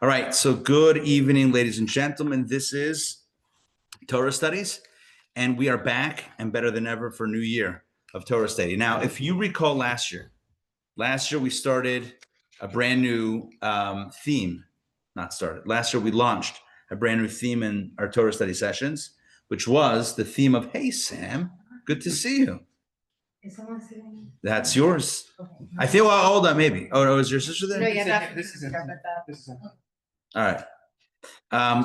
All right, so good evening, ladies and gentlemen. This is Torah Studies, and we are back and better than ever for a new year of Torah Study. Now, if you recall last year we started a brand new theme. Last year we launched a brand new theme in our Torah Study sessions, which was the theme of, hey, Sam, good to see you. Is someone sitting? That's yours. Okay. I feel, hold on, maybe. Oh, no, is your sister there? No, yeah, This is All right.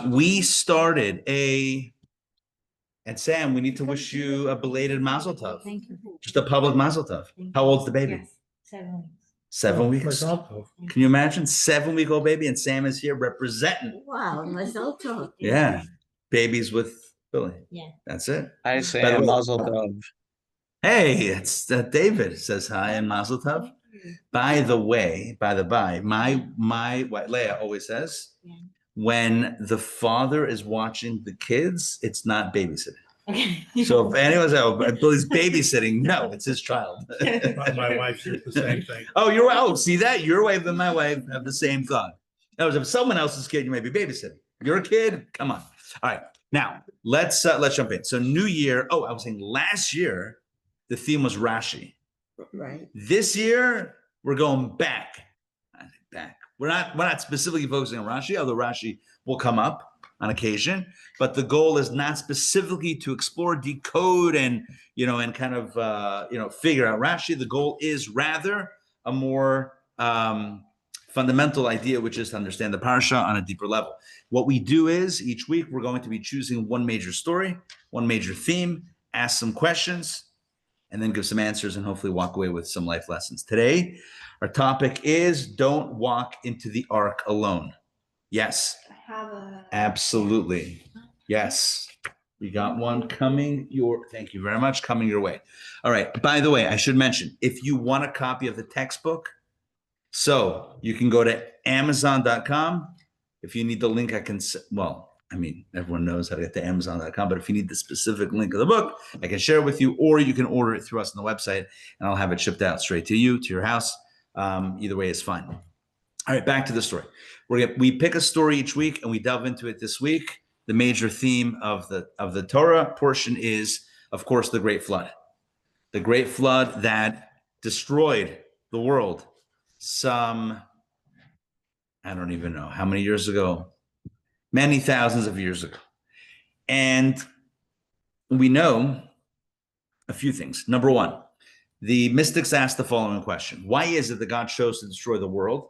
We started and Sam, we need to wish you a belated Mazel Tov. Thank you. Just a public Mazel Tov. How old's the baby? Yes, 7 weeks. 7 weeks. Can you imagine? 7-week-old baby, and Sam is here representing. Wow, Mazel Tov. Yeah. Babies with Billy. Yeah. That's it. I By say the way- Mazel Tov. Hey, it's David says hi and Mazel Tov. By the way, my what Leah always says, Yeah. when the father is watching the kids, it's not babysitting. Okay. So if anyone's Billy's babysitting, no, it's his child. My wife says the same thing. Oh, see that? Your wife and my wife have the same thought. That was if someone else's kid, you may be babysitting. Your kid, come on. All right, now let's jump in. So New Year. Oh, I was saying last year the theme was Rashi. Right. This year we're going back. I think back. We're not specifically focusing on Rashi, although Rashi will come up on occasion, but the goal is not specifically to explore, decode, and kind of figure out Rashi. The goal is rather a more fundamental idea, which is to understand the Parsha on a deeper level. What we do is each week we're going to be choosing one major story, one major theme, ask some questions, and then give some answers and hopefully walk away with some life lessons. Today, our topic is don't walk into the ark alone. Yes. Absolutely. Yes. We got one coming thank you very much, coming your way. All right. By the way, I should mention, if you want a copy of the textbook, so you can go to Amazon.com. If you need the link, everyone knows how to get to Amazon.com, but if you need the specific link of the book, I can share it with you, or you can order it through us on the website and I'll have it shipped out straight to you, to your house. Either way is fine. All right, back to the story. We pick a story each week and we delve into it this week. The major theme of the Torah portion is, of course, the Great Flood. The Great Flood that destroyed the world some, I don't even know how many years ago, many thousands of years ago. And we know a few things. Number one, the mystics asked the following question. Why is it that God chose to destroy the world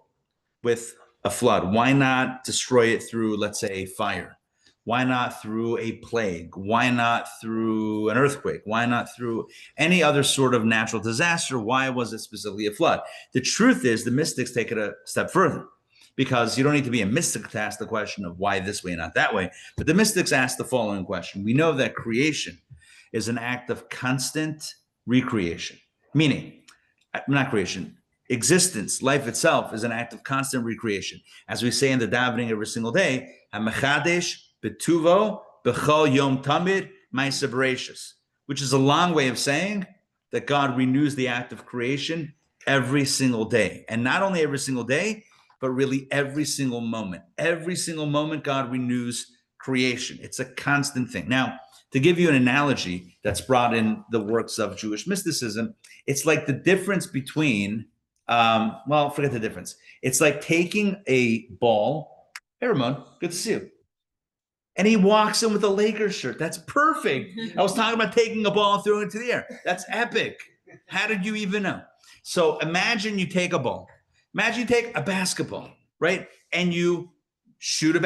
with a flood? Why not destroy it through, let's say, fire? Why not through a plague? Why not through an earthquake? Why not through any other sort of natural disaster? Why was it specifically a flood? The truth is the mystics take it a step further, because you don't need to be a mystic to ask the question of why this way, not that way. But the mystics ask the following question. We know that creation is an act of constant recreation, meaning, not creation, existence, life itself is an act of constant recreation. As we say in the davening every single day, HaMechadesh Betuvo B'chol Yom Tamid Ma'aseh Bereshis, which is a long way of saying that God renews the act of creation every single day. And not only every single day, but really every single moment. Every single moment God renews creation. It's a constant thing. Now, to give you an analogy that's brought in the works of Jewish mysticism, it's like the difference between forget the difference. It's like taking a ball. Hey, Ramon, good to see you. And he walks in with a Lakers shirt. That's perfect. I was talking about taking a ball and throwing it into the air. That's epic. How did you even know? So imagine you take a ball. Imagine you take a basketball, right? And you shoot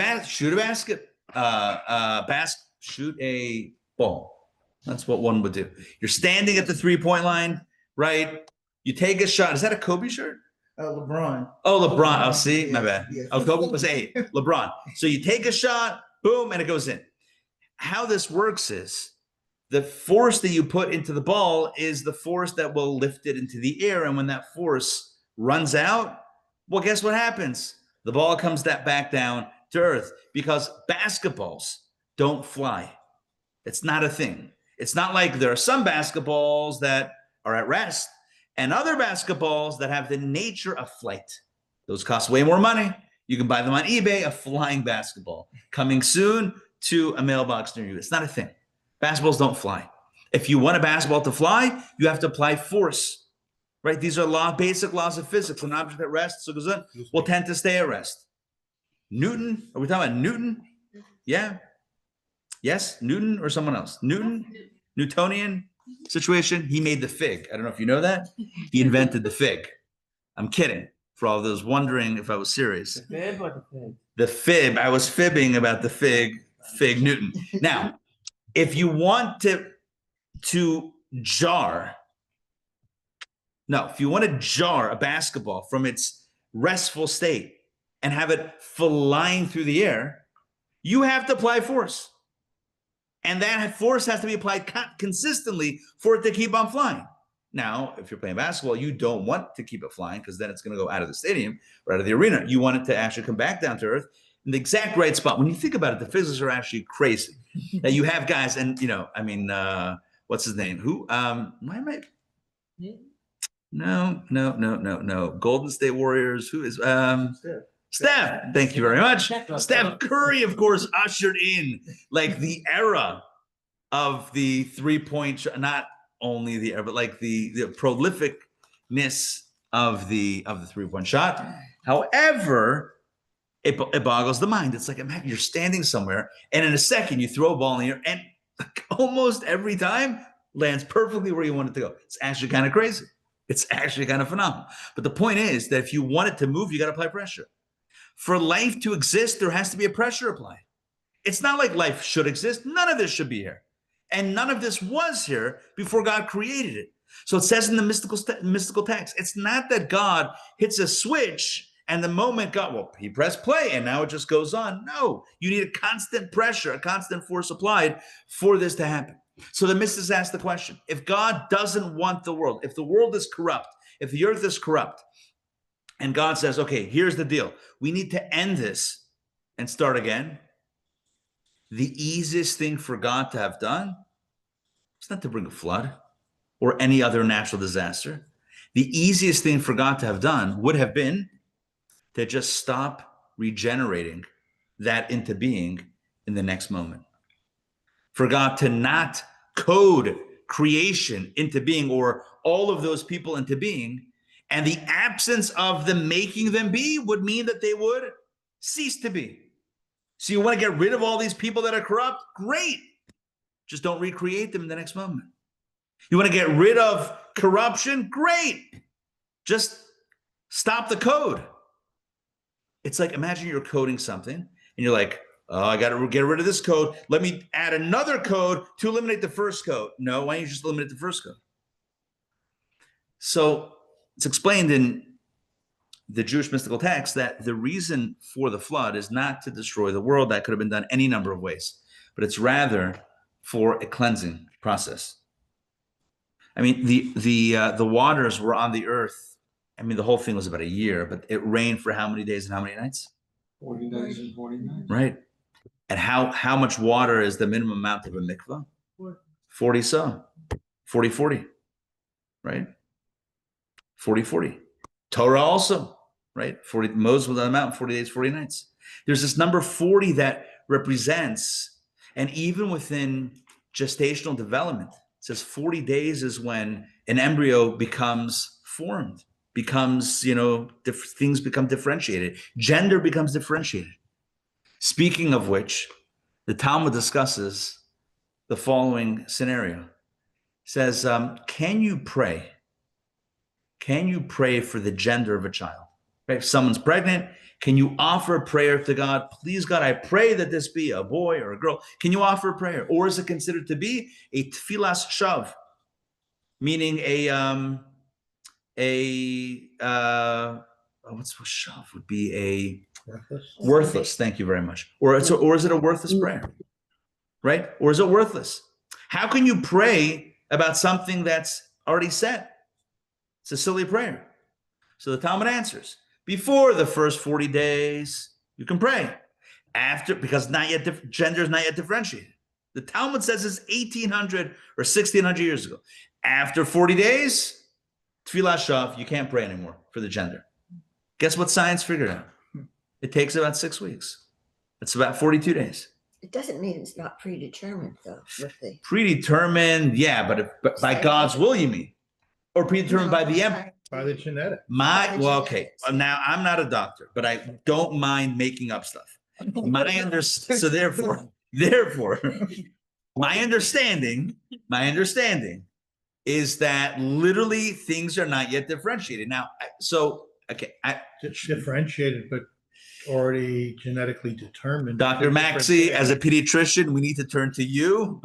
a ball. That's what one would do. You're standing at the 3-point line, right? You take a shot. Is that a Kobe shirt? LeBron. Oh, LeBron. Oh, see, my bad. Yes. Oh, Kobe was 8. LeBron. So you take a shot, boom, and it goes in. How this works is the force that you put into the ball is the force that will lift it into the air. And when that force runs out, well, guess what happens? The ball comes back down to earth, because basketballs don't fly. It's not a thing. It's not like there are some basketballs that are at rest and other basketballs that have the nature of flight. Those cost way more money. You can buy them on eBay, a flying basketball. Coming soon to a mailbox near you. It's not a thing. Basketballs don't fly. If you want a basketball to fly, you have to apply force, right? These are basic laws of physics. An object at rest will tend to stay at rest. Newton, are we talking about Newton? Yeah. Yes, Newton or someone else? Newtonian situation. He made the fig. I don't know if you know that. He invented the fig. I'm kidding. For all those wondering if I was serious. The fib or the fig? The fib. I was fibbing about the fig Newton. Now, if you want to jar a basketball from its restful state and have it flying through the air, you have to apply force. And that force has to be applied consistently for it to keep on flying. Now, if you're playing basketball, you don't want to keep it flying because then it's going to go out of the stadium or out of the arena. You want it to actually come back down to earth in the exact right spot. When you think about it, the physics are actually crazy. That you have guys, and what's his name? Who? Why am I? No. Golden State Warriors. Who is? Steph. Thank you very much. Steph Curry, of course, ushered in like the era of the 3-point shot. Not only the era, but like the prolificness of the 3-point shot. However, it boggles the mind. It's like, imagine you're standing somewhere, and in a second you throw a ball in the air, and almost every time lands perfectly where you want it to go. It's actually kind of crazy. It's actually kind of phenomenal. But the point is that if you want it to move, you got to apply pressure. For life to exist, there has to be a pressure applied. It's not like life should exist. None of this should be here. And none of this was here before God created it. So it says in the mystical text, it's not that God hits a switch and the moment he pressed play and now it just goes on. No, you need a constant pressure, a constant force applied for this to happen. So the mystics ask the question, if God doesn't want the world, if the world is corrupt, if the earth is corrupt, and God says, okay, here's the deal. We need to end this and start again. The easiest thing for God to have done is not to bring a flood or any other natural disaster. The easiest thing for God to have done would have been to just stop regenerating that into being in the next moment. For God to not code creation into being or all of those people into being, and the absence of them making them be would mean that they would cease to be. So you want to get rid of all these people that are corrupt? Great. Just don't recreate them in the next moment. You want to get rid of corruption? Great. Just stop the code. It's like, imagine you're coding something and you're like, oh, I got to get rid of this code. Let me add another code to eliminate the first code. No, why don't you just eliminate the first code? So it's explained in the Jewish mystical text that the reason for the flood is not to destroy the world. That could have been done any number of ways, but it's rather for a cleansing process. I mean, the waters were on the earth. I mean, the whole thing was about a year, but it rained for how many days and how many nights? 40 days and 40 nights. Right. And how much water is the minimum amount of a mikvah? 40 so. 40, right? 40. Torah also, right? 40. Moses was on the mountain 40 days, 40 nights. There's this number 40 that represents, and even within gestational development, it says 40 days is when an embryo becomes formed, becomes, things become differentiated. Gender becomes differentiated. Speaking of which, the Talmud discusses the following scenario. It says, can you pray? Can you pray for the gender of a child? Right? If someone's pregnant, can you offer a prayer to God? Please, God, I pray that this be a boy or a girl. Can you offer a prayer? Or is it considered to be a tfilas shav, meaning what's shav would be a worthless. Thank you very much. Or is it a worthless prayer? Right? Or is it worthless? How can you pray about something that's already set? It's a silly prayer. So the Talmud answers, before the first 40 days, you can pray. After, because gender is not yet differentiated. The Talmud says it's 1,800 or 1,600 years ago. After 40 days, tfilah shav, you can't pray anymore for the gender. Guess what science figured out? It takes about 6 weeks. It's about 42 days. It doesn't mean it's not predetermined though, with the. Predetermined, yeah, but by God's will, you mean? Or predetermined by the No, By the genetic. By the okay. genetics. Now I'm not a doctor, but I don't mind making up stuff. So therefore, my understanding is that literally things are not yet differentiated. Now, Differentiated, but already genetically determined. Dr. Maxey, as a pediatrician, we need to turn to you.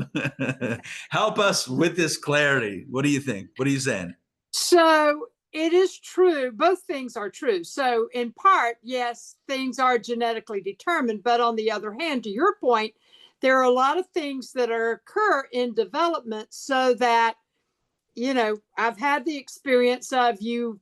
Help us with this clarity. What do you think? What are you saying? So it is true. Both things are true. So in part, yes, things are genetically determined. But on the other hand, to your point, there are a lot of things that occur in development so that, I've had the experience of you.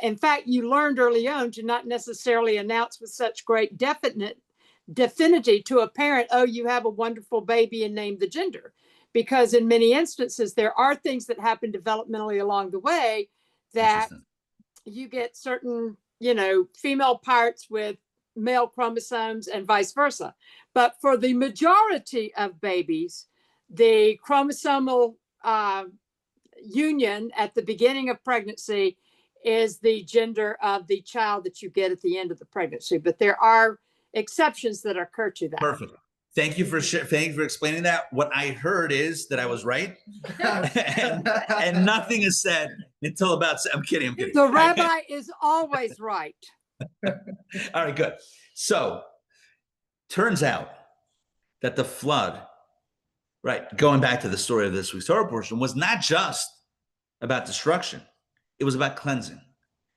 In fact, you learned early on to not necessarily announce with such great definity to a parent, oh, you have a wonderful baby, and name the gender. Because in many instances, there are things that happen developmentally along the way that you get certain, female parts with male chromosomes and vice versa. But for the majority of babies, the chromosomal union at the beginning of pregnancy is the gender of the child that you get at the end of the pregnancy. But there are exceptions that occur to that. Perfect. Thank you for explaining that. What I heard is that I was right, and nothing is said until about. I'm kidding. The rabbi is always right. All right, good. So, turns out that the flood, right, going back to the story of this week's Torah portion, was not just about destruction. It was about cleansing.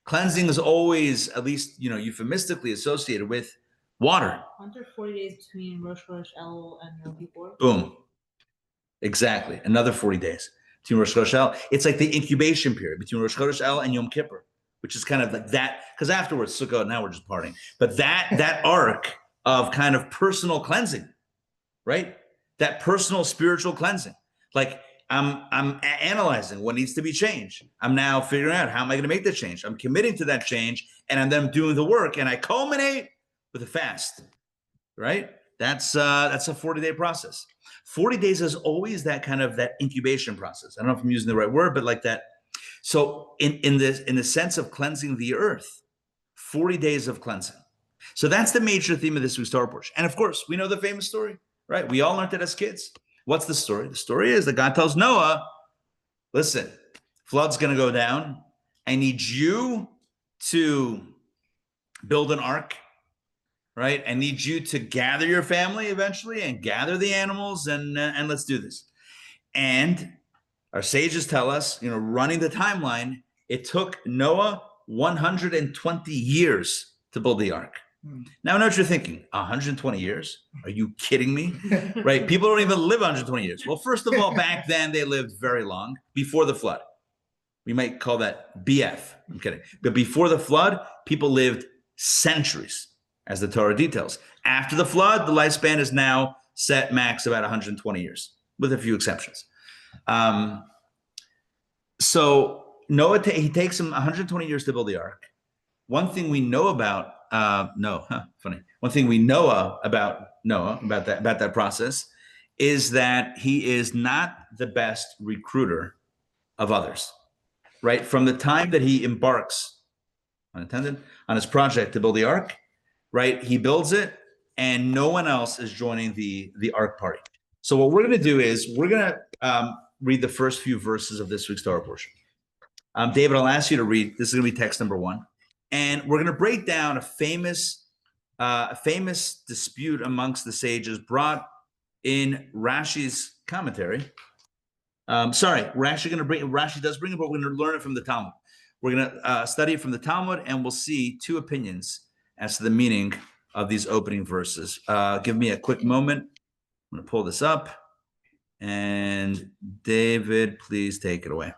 Cleansing is always, at least, euphemistically associated with water. 140 days between Rosh Hashanah and Yom Kippur. Boom. Exactly. Another 40 days between Rosh Hashanah. It's like the incubation period between Rosh Hashanah and Yom Kippur, which is kind of like that, because afterwards, Sukkot, now we're just partying. But that arc of kind of personal cleansing, right? That personal spiritual cleansing. Like I'm analyzing what needs to be changed. I'm now figuring out, how am I going to make the change? I'm committing to that change, and I'm then doing the work, and I culminate with a fast, right? That's a 40-day process. 40 days is always that kind of that incubation process. I don't know if I'm using the right word, but like that. So in the sense of cleansing the earth, 40 days of cleansing. So that's the major theme of this week's Torah portion. And of course, we know the famous story, right? We all learned it as kids. What's the story? The story is that God tells Noah, listen, flood's going to go down. I need you to build an ark, right? I need you to gather your family eventually and gather the animals, and let's do this. And our sages tell us, running the timeline, it took Noah 120 years to build the ark. Now, I know what you're thinking. 120 years? Are you kidding me? Right? People don't even live 120 years. Well, first of all, back then they lived very long, before the flood. We might call that BF. I'm kidding. But before the flood, people lived centuries, as the Torah details. After the flood, the lifespan is now set max about 120 years, with a few exceptions. So Noah, he takes him 120 years to build the ark. One thing we know about One thing we know about Noah, about that process, is that he is not the best recruiter of others, right? From the time that he embarks, unintended, on his project to build the ark, right? He builds it, and no one else is joining the ark party. So what we're going to do is we're going to read the first few verses of this week's Torah portion. David, I'll ask you to read. This is going to be text number 1. And we're going to break down a famous dispute amongst the sages brought in Rashi's commentary. Rashi does bring it, but we're going to learn it from the Talmud. We're going to study it from the Talmud, and we'll see two opinions as to the meaning of these opening verses. Give me a quick moment. I'm going to pull this up. And David, please take it away.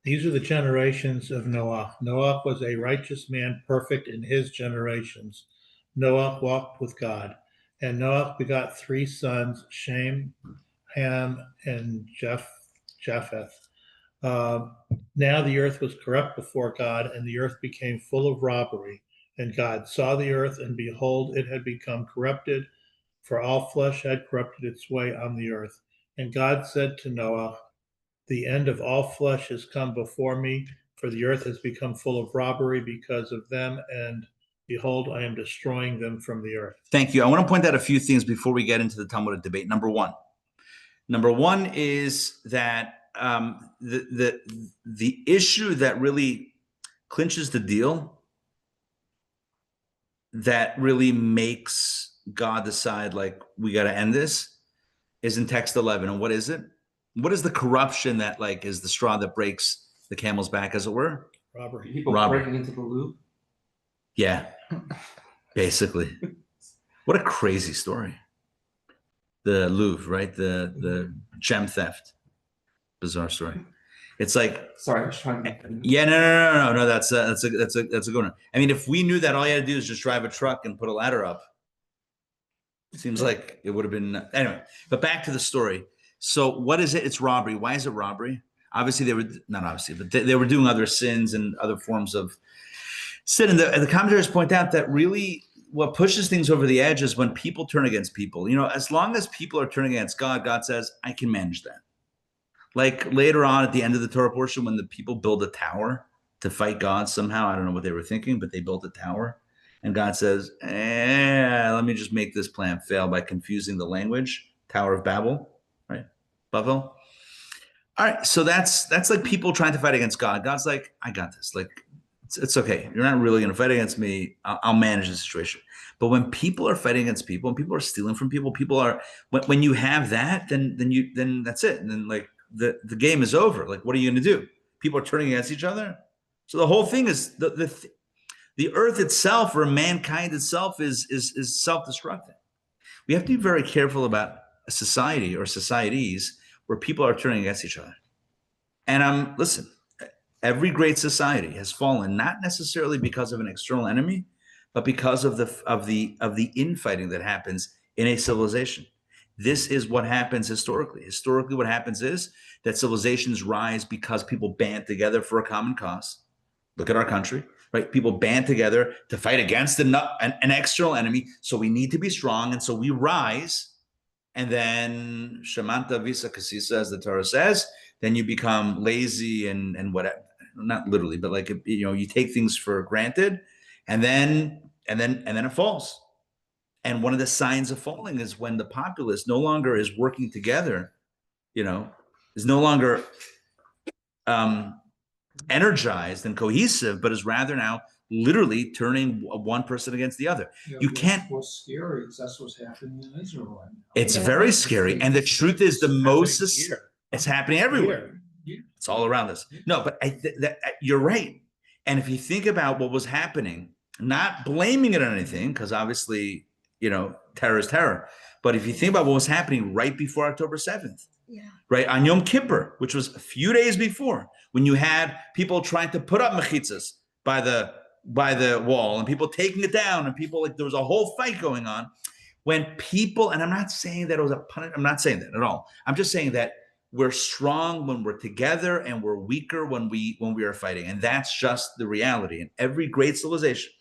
These are the generations of Noach. Noach was a righteous man, perfect in his generations. Noach walked with God. And Noach begot 3 sons, Shem, Ham, and Japheth. Now the earth was corrupt before God, and the earth became full of robbery. And God saw the earth, and behold, it had become corrupted, for all flesh had corrupted its way on the earth. And God said to Noah, the end of all flesh has come before me, for the earth has become full of robbery because of them, and behold, I am destroying them from the earth. Thank you. I want to point out a few things before we get into the Talmudic debate. Number one is that the issue that really clinches the deal, that really makes God decide, like, we got to end this, is in text 11. And what is it? What is the corruption that, like, is the straw that breaks the camel's back, as it were? Robbery. People Robbery. breaking into the loop. Yeah, basically. What a crazy story. The Louvre, right? The gem theft. Bizarre story. It's like, Sorry, I was trying to. yeah, no. That's a good one. I mean, if we knew that all you had to do is just drive a truck and put a ladder up, it seems like it would have been anyway. But back to the story. So what is it? It's robbery. Why is it robbery? Obviously, they were doing other sins and other forms of sin. And the commentators point out that really what pushes things over the edge is when people turn against people. You know, as long as people are turning against God, God says, I can manage that. Like later on at the end of the Torah portion, when the people build a tower to fight God somehow, I don't know what they were thinking, but they built a tower. And God says, let me just make this plan fail by confusing the language. Tower of Babel, right? Babel. All right, so that's like people trying to fight against God. God's like, I got this. Like, it's okay. You're not really going to fight against me. I'll manage the situation. But when people are fighting against people, and people are stealing from people, when you have that, then that's it. And then like the game is over. Like, what are you going to do? People are turning against each other. So the whole thing is the earth itself, or mankind itself, is self-destructing. We have to be very careful about a society or societies where people are turning against each other. And listen, every great society has fallen not necessarily because of an external enemy, but because of the infighting that happens in a civilization. This is what happens historically. Historically, what happens is that civilizations rise because people band together for a common cause. Look at our country, right? People band together to fight against an external enemy. So we need to be strong. And so we rise. And then Shamanta Visa Kasisa, as the Torah says, then you become lazy and whatever. Not literally, but like, you know, you take things for granted, and then it falls. And one of the signs of falling is when the populace no longer is working together, you know, is no longer energized and cohesive, but is rather now literally turning one person against the other. You can't. What's scary is that's what's happening in Israel right now. It's very scary. And the truth is, it's happening everywhere. It's all around us. No, but you're right. And if you think about what was happening, not blaming it on anything, because obviously, you know, terror is terror. But if you think about what was happening right before October 7th, right, on Yom Kippur, which was a few days before, when you had people trying to put up mechitzas by the wall and people taking it down, and people, like, there was a whole fight going on. When people, and I'm not saying that it was a punishment, I'm not saying that at all. I'm just saying that we're strong when we're together and we're weaker when we are fighting. And that's just the reality. And every great civilization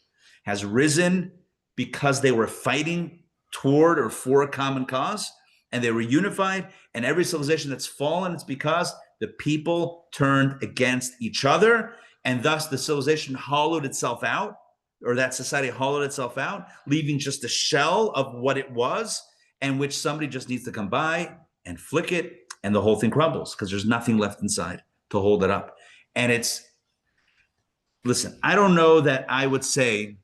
has risen because they were fighting toward or for a common cause, and they were unified. And every civilization that's fallen, it's because the people turned against each other, and thus the civilization hollowed itself out, or that society hollowed itself out, leaving just a shell of what it was, and which somebody just needs to come by and flick it, and the whole thing crumbles because there's nothing left inside to hold it up. And listen, I don't know that I would say,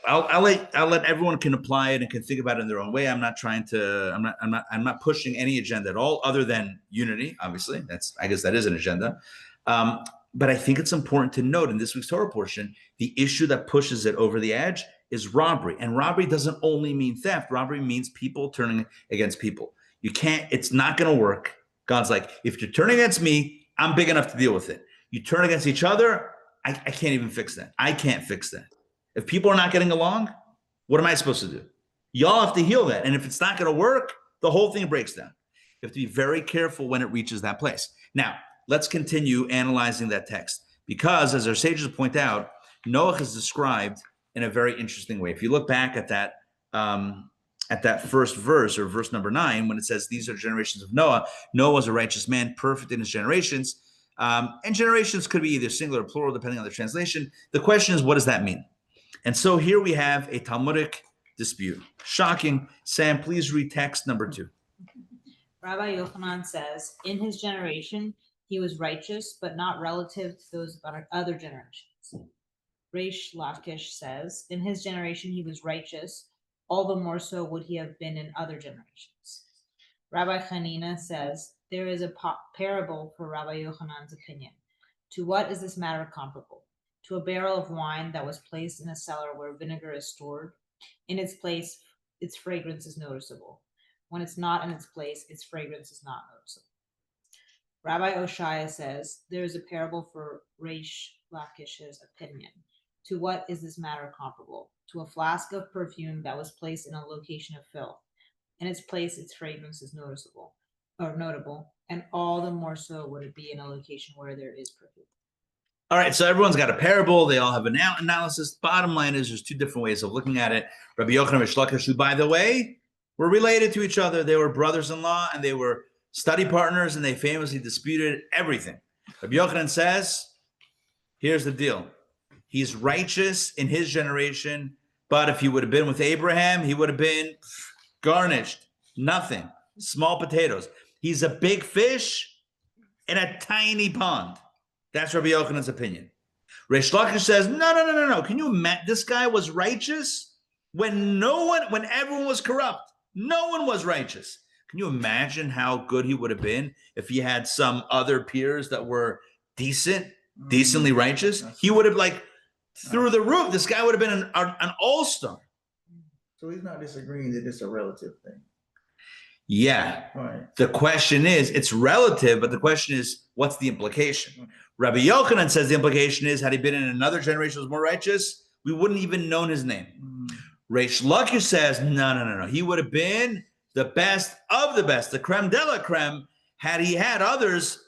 I'll let everyone can apply it and can think about it in their own way. I'm not pushing any agenda at all other than unity. Obviously, I guess that is an agenda. But I think it's important to note in this week's Torah portion, the issue that pushes it over the edge is robbery. And robbery doesn't only mean theft. Robbery means people turning against people. It's not going to work. God's like, if you're turning against me, I'm big enough to deal with it. You turn against each other, I can't even fix that. I can't fix that. If people are not getting along, what am I supposed to do? Y'all have to heal that. And if it's not going to work, the whole thing breaks down. You have to be very careful when it reaches that place. Now, let's continue analyzing that text, because as our sages point out, Noach is described in a very interesting way. If you look back at that first verse, or verse number 9, when it says, these are generations of Noah, Noah was a righteous man, perfect in his generations. And generations could be either singular or plural, depending on the translation. The question is, what does that mean? And so here we have a Talmudic dispute. Shocking. Sam, please read text number 2. Rabbi Yochanan says, in his generation, he was righteous, but not relative to those of other generations. Reish Lakish says, in his generation, he was righteous, all the more so would he have been in other generations. Rabbi Hanina says, there is a parable for Rabbi Yochanan's opinion. To what is this matter comparable? To a barrel of wine that was placed in a cellar where vinegar is stored. In its place, its fragrance is noticeable. When it's not in its place, its fragrance is not noticeable. Rabbi Oshaya says, there is a parable for Reish Lakish's opinion. To what is this matter comparable? To a flask of perfume that was placed in a location of filth. In its place, its fragrance is noticeable or notable, and all the more so would it be in a location where there is perfume. All right, so everyone's got a parable. They all have an analysis. Bottom line is there's 2 different ways of looking at it. Rabbi Yochanan and Reish Lakish, who, by the way, were related to each other. They were brothers-in-law, and they were study partners, and they famously disputed everything. Rabbi Yochanan says, here's the deal. He's righteous in his generation, but if he would have been with Abraham, he would have been garnished. Nothing. Small potatoes. He's a big fish in a tiny pond. That's Rabbi Yochanan's opinion. Reish Lakish says, no. Can you imagine? This guy was righteous when everyone was corrupt. No one was righteous. Can you imagine how good he would have been if he had some other peers that were decently righteous? He would have, through the roof. This guy would have been an all-star. So he's not disagreeing that it's a relative thing. Yeah. Right. The question is, it's relative, but the question is, what's the implication? Rabbi Yochanan says the implication is, had he been in another generation that was more righteous, we wouldn't even known his name. Reish Lakish says, no. He would have been the best of the best, the creme de la creme, had he had others,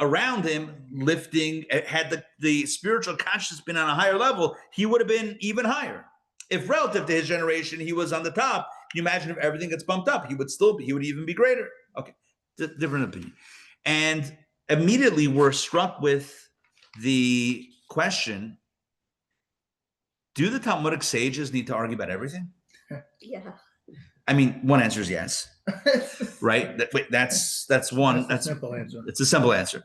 around him lifting, had the spiritual consciousness been on a higher level, he would have been even higher. If relative to his generation, he was on the top, can you imagine if everything gets bumped up? He would even be greater. Okay, different opinion. And immediately we're struck with the question, do the Talmudic sages need to argue about everything? Yeah. I mean, one answer is yes, right? That's one. That's a simple answer. It's a simple answer.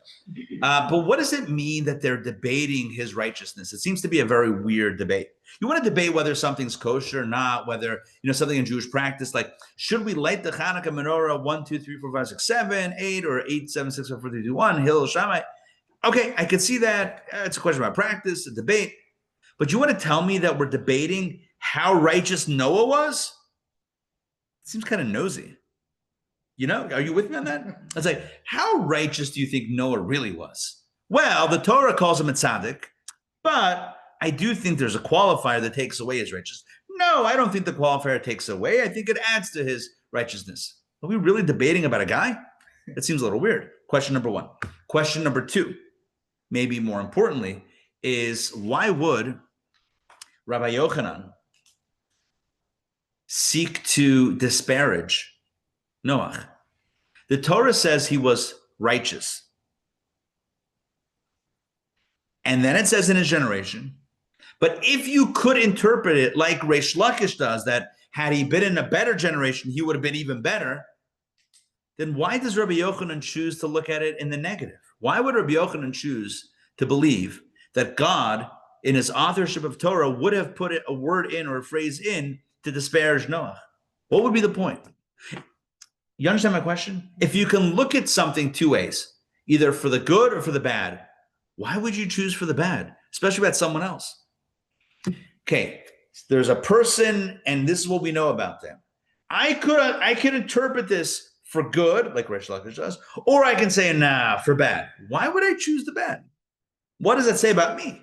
But what does it mean that they're debating his righteousness? It seems to be a very weird debate. You want to debate whether something's kosher or not, whether, something in Jewish practice, like, should we light the Hanukkah menorah 1, 2, 3, 4, 5, 6, 7, 8, or 8, 7, 6, 5, 4, 3, 2, 1, Hillel Shammai? Okay, I could see that. It's a question about practice, a debate. But you want to tell me that we're debating how righteous Noah was? Seems kind of nosy. Are you with me on that? It's like, how righteous do you think Noah really was? Well, the Torah calls him a tzaddik, but I do think there's a qualifier that takes away his righteousness. No, I don't think the qualifier takes away. I think it adds to his righteousness. Are we really debating about a guy? That seems a little weird. Question number 1. Question number 2, maybe more importantly, is why would Rabbi Yochanan seek to disparage Noach? The Torah says he was righteous. And then it says in his generation, but if you could interpret it like Reish Lakish does, that had he been in a better generation, he would have been even better, then why does Rabbi Yochanan choose to look at it in the negative? Why would Rabbi Yochanan choose to believe that God, in his authorship of Torah, would have put a word in or a phrase in to disparage Noach? What would be the point? You understand my question? If you can look at something 2 ways, either for the good or for the bad, why would you choose for the bad, especially about someone else? Okay, there's a person, and this is what we know about them. I could interpret this for good, like Reish Lakish does, or I can say, nah, for bad. Why would I choose the bad? What does that say about me?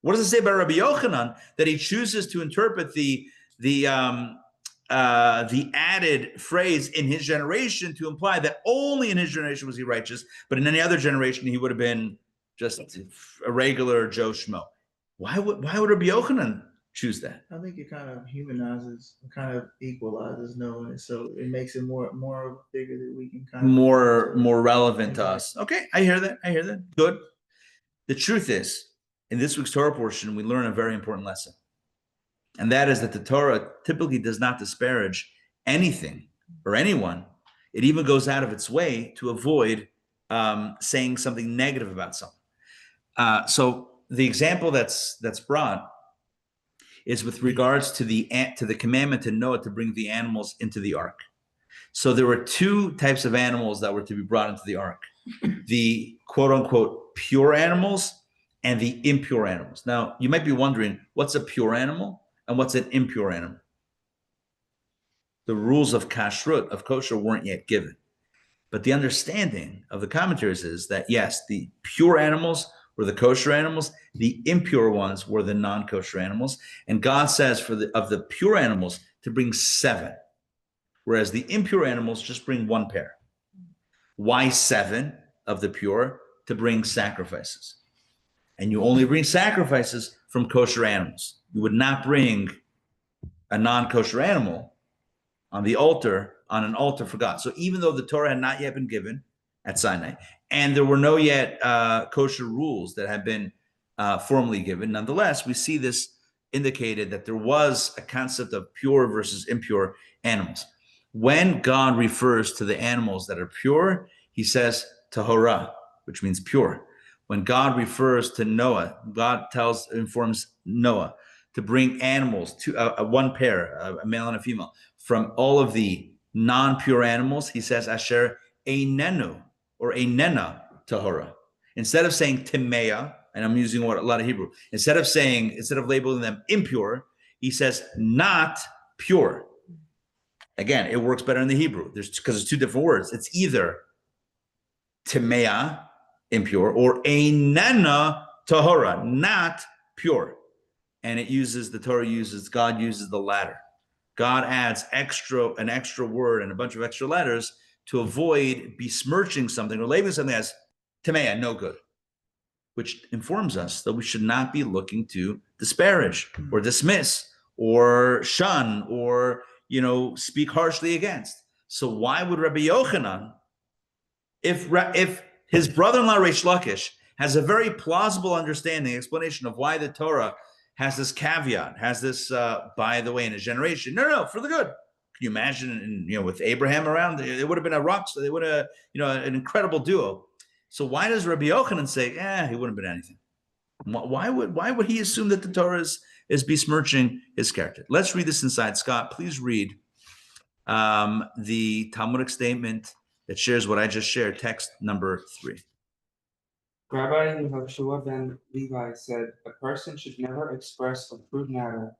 What does it say about Rabbi Yochanan that he chooses to interpret the added phrase in his generation to imply that only in his generation was he righteous, but in any other generation he would have been just a regular Joe Schmo? Why would Rabbi Yochanan choose that? I think it kind of humanizes, kind of equalizes Noah, so it makes it more of a figure that we can kind of More relevant to Exactly. us. Okay, I hear that. Good. The truth is, in this week's Torah portion, we learn a very important lesson. And that is that the Torah typically does not disparage anything or anyone. It even goes out of its way to avoid saying something negative about someone. So the example that's brought is with regards to the commandment to Noah to bring the animals into the ark. So there were two types of animals that were to be brought into the ark: the quote unquote pure animals and the impure animals. Now you might be wondering, what's a pure animal and what's an impure animal? The rules of kashrut, of kosher, weren't yet given. But the understanding of the commentaries is that, yes, the pure animals were the kosher animals, the impure ones were the non-kosher animals. And God says of the pure animals to bring 7, whereas the impure animals just bring 1 pair. Why 7 of the pure? To bring sacrifices. And you only bring sacrifices from kosher animals. You would not bring a non-kosher animal on an altar for God. So even though the Torah had not yet been given at Sinai, and there were no yet kosher rules that had been formally given, nonetheless, we see this indicated that there was a concept of pure versus impure animals. When God refers to the animals that are pure, he says tahora, which means pure. When God refers to Noah, God informs Noah to bring animals, to 1 pair, a male and a female, from all of the non-pure animals. He says asher einenu or einena tahora. Instead of saying timea, and I'm using a lot of Hebrew, instead of labeling them impure, he says not pure. Again, it works better in the Hebrew. Because there's 2 different words. It's either timea, impure, or einena tahora, not pure. And God uses the latter. God adds an extra word and a bunch of extra letters to avoid besmirching something or labeling something as tamea, no good, which informs us that we should not be looking to disparage or dismiss or shun or speak harshly against. So why would Rabbi Yochanan, if his brother-in-law Reish Lakish has a very plausible explanation of why the Torah has this caveat, has this, by the way, in his generation, no, for the good. Can you imagine, with Abraham around, it would have been a rock star. They would have, an incredible duo. So why does Rabbi Yochanan say, he wouldn't have been anything? Why would he assume that the Torah is besmirching his character? Let's read this inside. Scott, please read the Talmudic statement that shares what I just shared, text number 3. Rabbi Yehoshua ben Levi said, a person should never express a crude matter,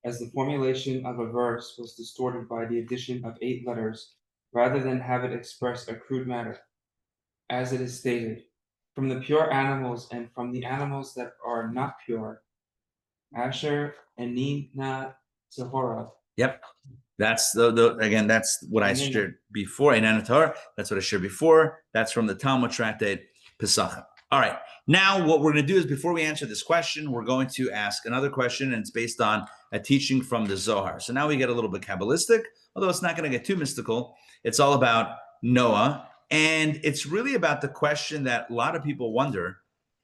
as the formulation of a verse was distorted by the addition of 8 letters, rather than have it express a crude matter. As it is stated, from the pure animals and from the animals that are not pure, Asher and Nina Tahora. Yep. That's again, that's what I shared before. In Anatar, that's what I shared before. That's from the Talmud tractate Pesachim. All right. Now, what we're going to do is, before we answer this question, we're going to ask another question, and it's based on a teaching from the Zohar. So now we get a little bit Kabbalistic, although it's not going to get too mystical. It's all about Noah, and it's really about the question that a lot of people wonder,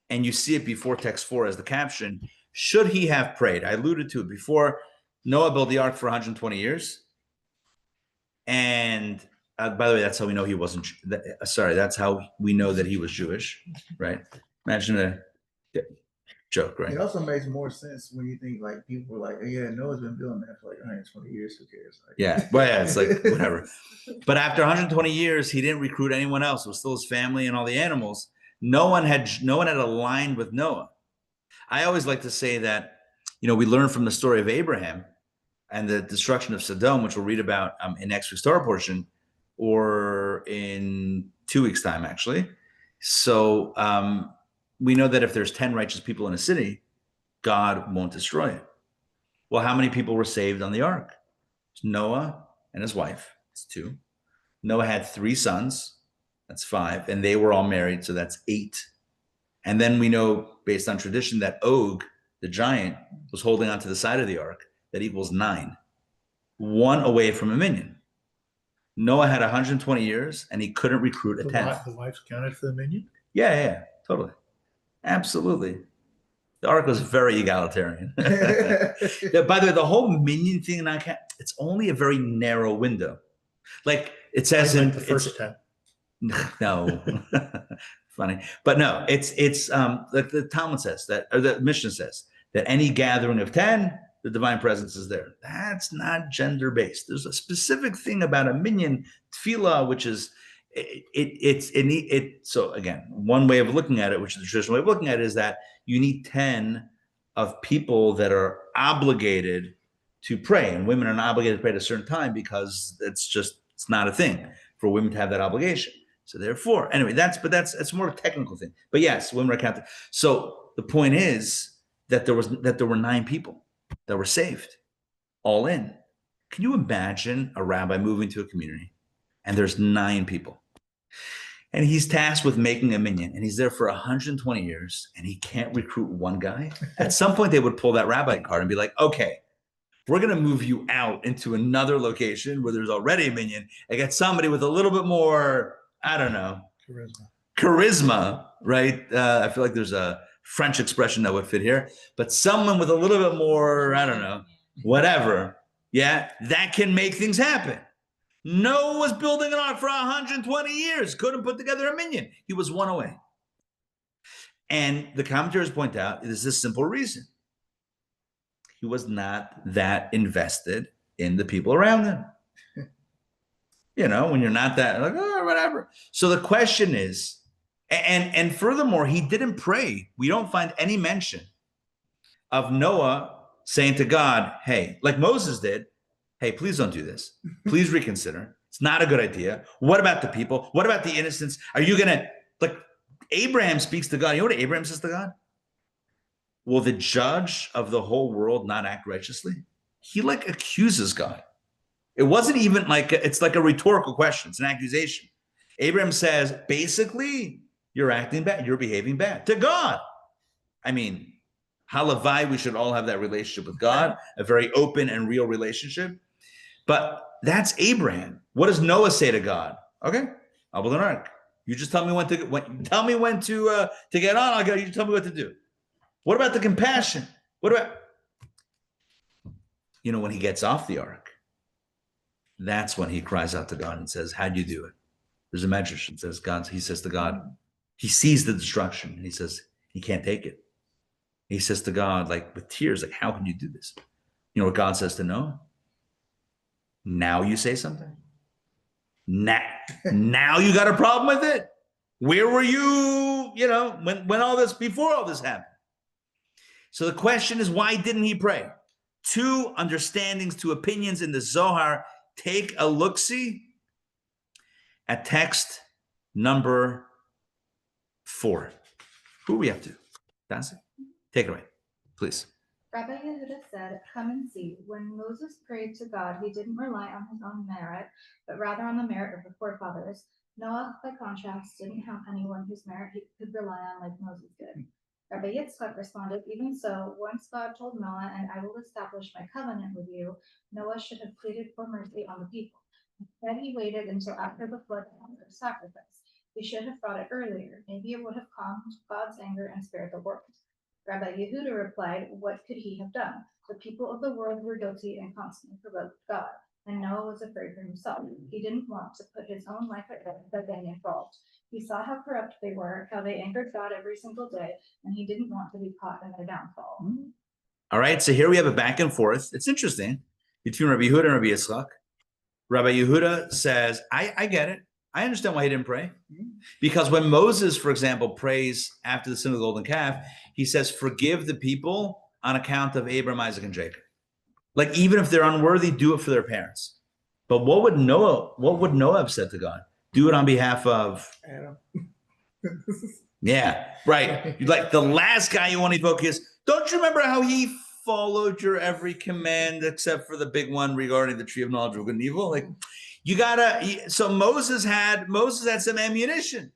and you see it before text 4 as the caption: should he have prayed? I alluded to it before. Noah built the ark for 120 years. And by the way, that's how we know he wasn't, that's how we know that he was Jewish, right? Imagine a joke, right? It also makes more sense when you think like people were like, oh, yeah, Noah's been building that for like 120 years. Who cares? Like, yeah, it's like whatever. But after 120 years, he didn't recruit anyone else. It was still his family and all the animals. No one had aligned with Noah. I always like to say that, we learn from the story of Abraham and the destruction of Sodom, which we'll read about in next week's Torah portion, or in 2 weeks' time, actually. So we know that if there's 10 righteous people in a city, God won't destroy it. Well, how many people were saved on the ark? It's Noah and his wife. It's 2. Noah had 3 sons. That's 5. And they were all married, so that's 8. And then we know, based on tradition, that Og the giant, was holding onto the side of the ark, that equals 9. 1 away from a minion. Noah had 120 years and he couldn't recruit a 10th. The wives counted for the minion? Yeah, totally. Absolutely. The ark was very egalitarian. By the way, the whole minion thing, it's only a very narrow window. Like it says Like in the first 10. No, funny, but no, it's like the Talmud says that, or the Mishnah says that any gathering of 10, the divine presence is there. That's not gender based. There's a specific thing about a minyan tefillah, which is so again, one way of looking at it, which is the traditional way of looking at it, is that you need 10 of people that are obligated to pray, and women are not obligated to pray at a certain time because it's not a thing for women to have that obligation. So therefore, anyway, it's more a technical thing. But yes, women are counted. So the point is that there were 9 people that were saved, all in. Can you imagine a rabbi moving to a community and there's 9 people? And he's tasked with making a minyan, and he's there for 120 years, and he can't recruit one guy. At some point, they would pull that rabbi card and be like, okay, we're going to move you out into another location where there's already a minyan and get somebody with a little bit more, I don't know, charisma, right? I feel like there's a French expression that would fit here, but someone with a little bit more, I don't know, whatever. Yeah, that can make things happen. Noah was building an ark for 120 years, couldn't put together a minyan. He was 1 away. And the commentators point out there's this simple reason. He was not that invested in the people around him. You know, when you're not that, like, oh, whatever. So the question is, and furthermore, he didn't pray. We don't find any mention of Noah saying to God, hey, like Moses did, hey, please don't do this. Please reconsider. It's not a good idea. What about the people? What about the innocents? Are you going to, like, Abraham speaks to God. You know what Abraham says to God? Will the judge of the whole world not act righteously? He like accuses God. It wasn't even like, it's like a rhetorical question. It's an accusation. Abraham says, basically, you're acting bad. You're behaving bad to God. I mean, halavai, we should all have that relationship with God, a very open and real relationship. But that's Abraham. What does Noah say to God? Okay, I'll build an ark. You just tell me when to get on. I'll go. You tell me what to do. What about the compassion? What about, when he gets off the ark? That's when he cries out to God and says, how'd you do it? There's a medrash that says he says to God, he sees the destruction and he says, he can't take it. He says to God, like with tears, like, how can you do this? You know what God says to Noah? Now you say something? Now you got a problem with it? Where were you, before all this happened? So the question is, why didn't he pray? 2 understandings, 2 opinions in the Zohar. Take a look-see at text number 4. Who are we up to? Dancy? Take it away, please. Rabbi Yehuda said, come and see. When Moses prayed to God, he didn't rely on his own merit, but rather on the merit of the forefathers. Noah, by contrast, didn't have anyone whose merit he could rely on like Moses did. Rabbi Yitzchak responded, even so, once God told Noah, and I will establish my covenant with you, Noah should have pleaded for mercy on the people. Instead, he waited until after the flood to offer sacrifice. He should have brought it earlier. Maybe it would have calmed God's anger and spared the world. Rabbi Yehuda replied, what could he have done? The people of the world were guilty and constantly provoked God, and Noah was afraid for himself. He didn't want to put his own life at risk by being involved. He saw how corrupt they were, how they angered God every single day, and he didn't want to be caught in their downfall. All right, so here we have a back and forth. It's interesting between Rabbi Yehuda and Rabbi Yitzchak. Rabbi Yehuda says, I get it. I understand why he didn't pray. Because when Moses, for example, prays after the sin of the golden calf, he says, forgive the people on account of Abraham, Isaac, and Jacob. Like, even if they're unworthy, do it for their parents. But what would Noah have said to God? Do it on behalf of Adam. Yeah, right. Like the last guy you want to evoke is, don't you remember how he followed your every command except for the big one regarding the tree of knowledge of good and evil? Like, you gotta, so Moses had some ammunition,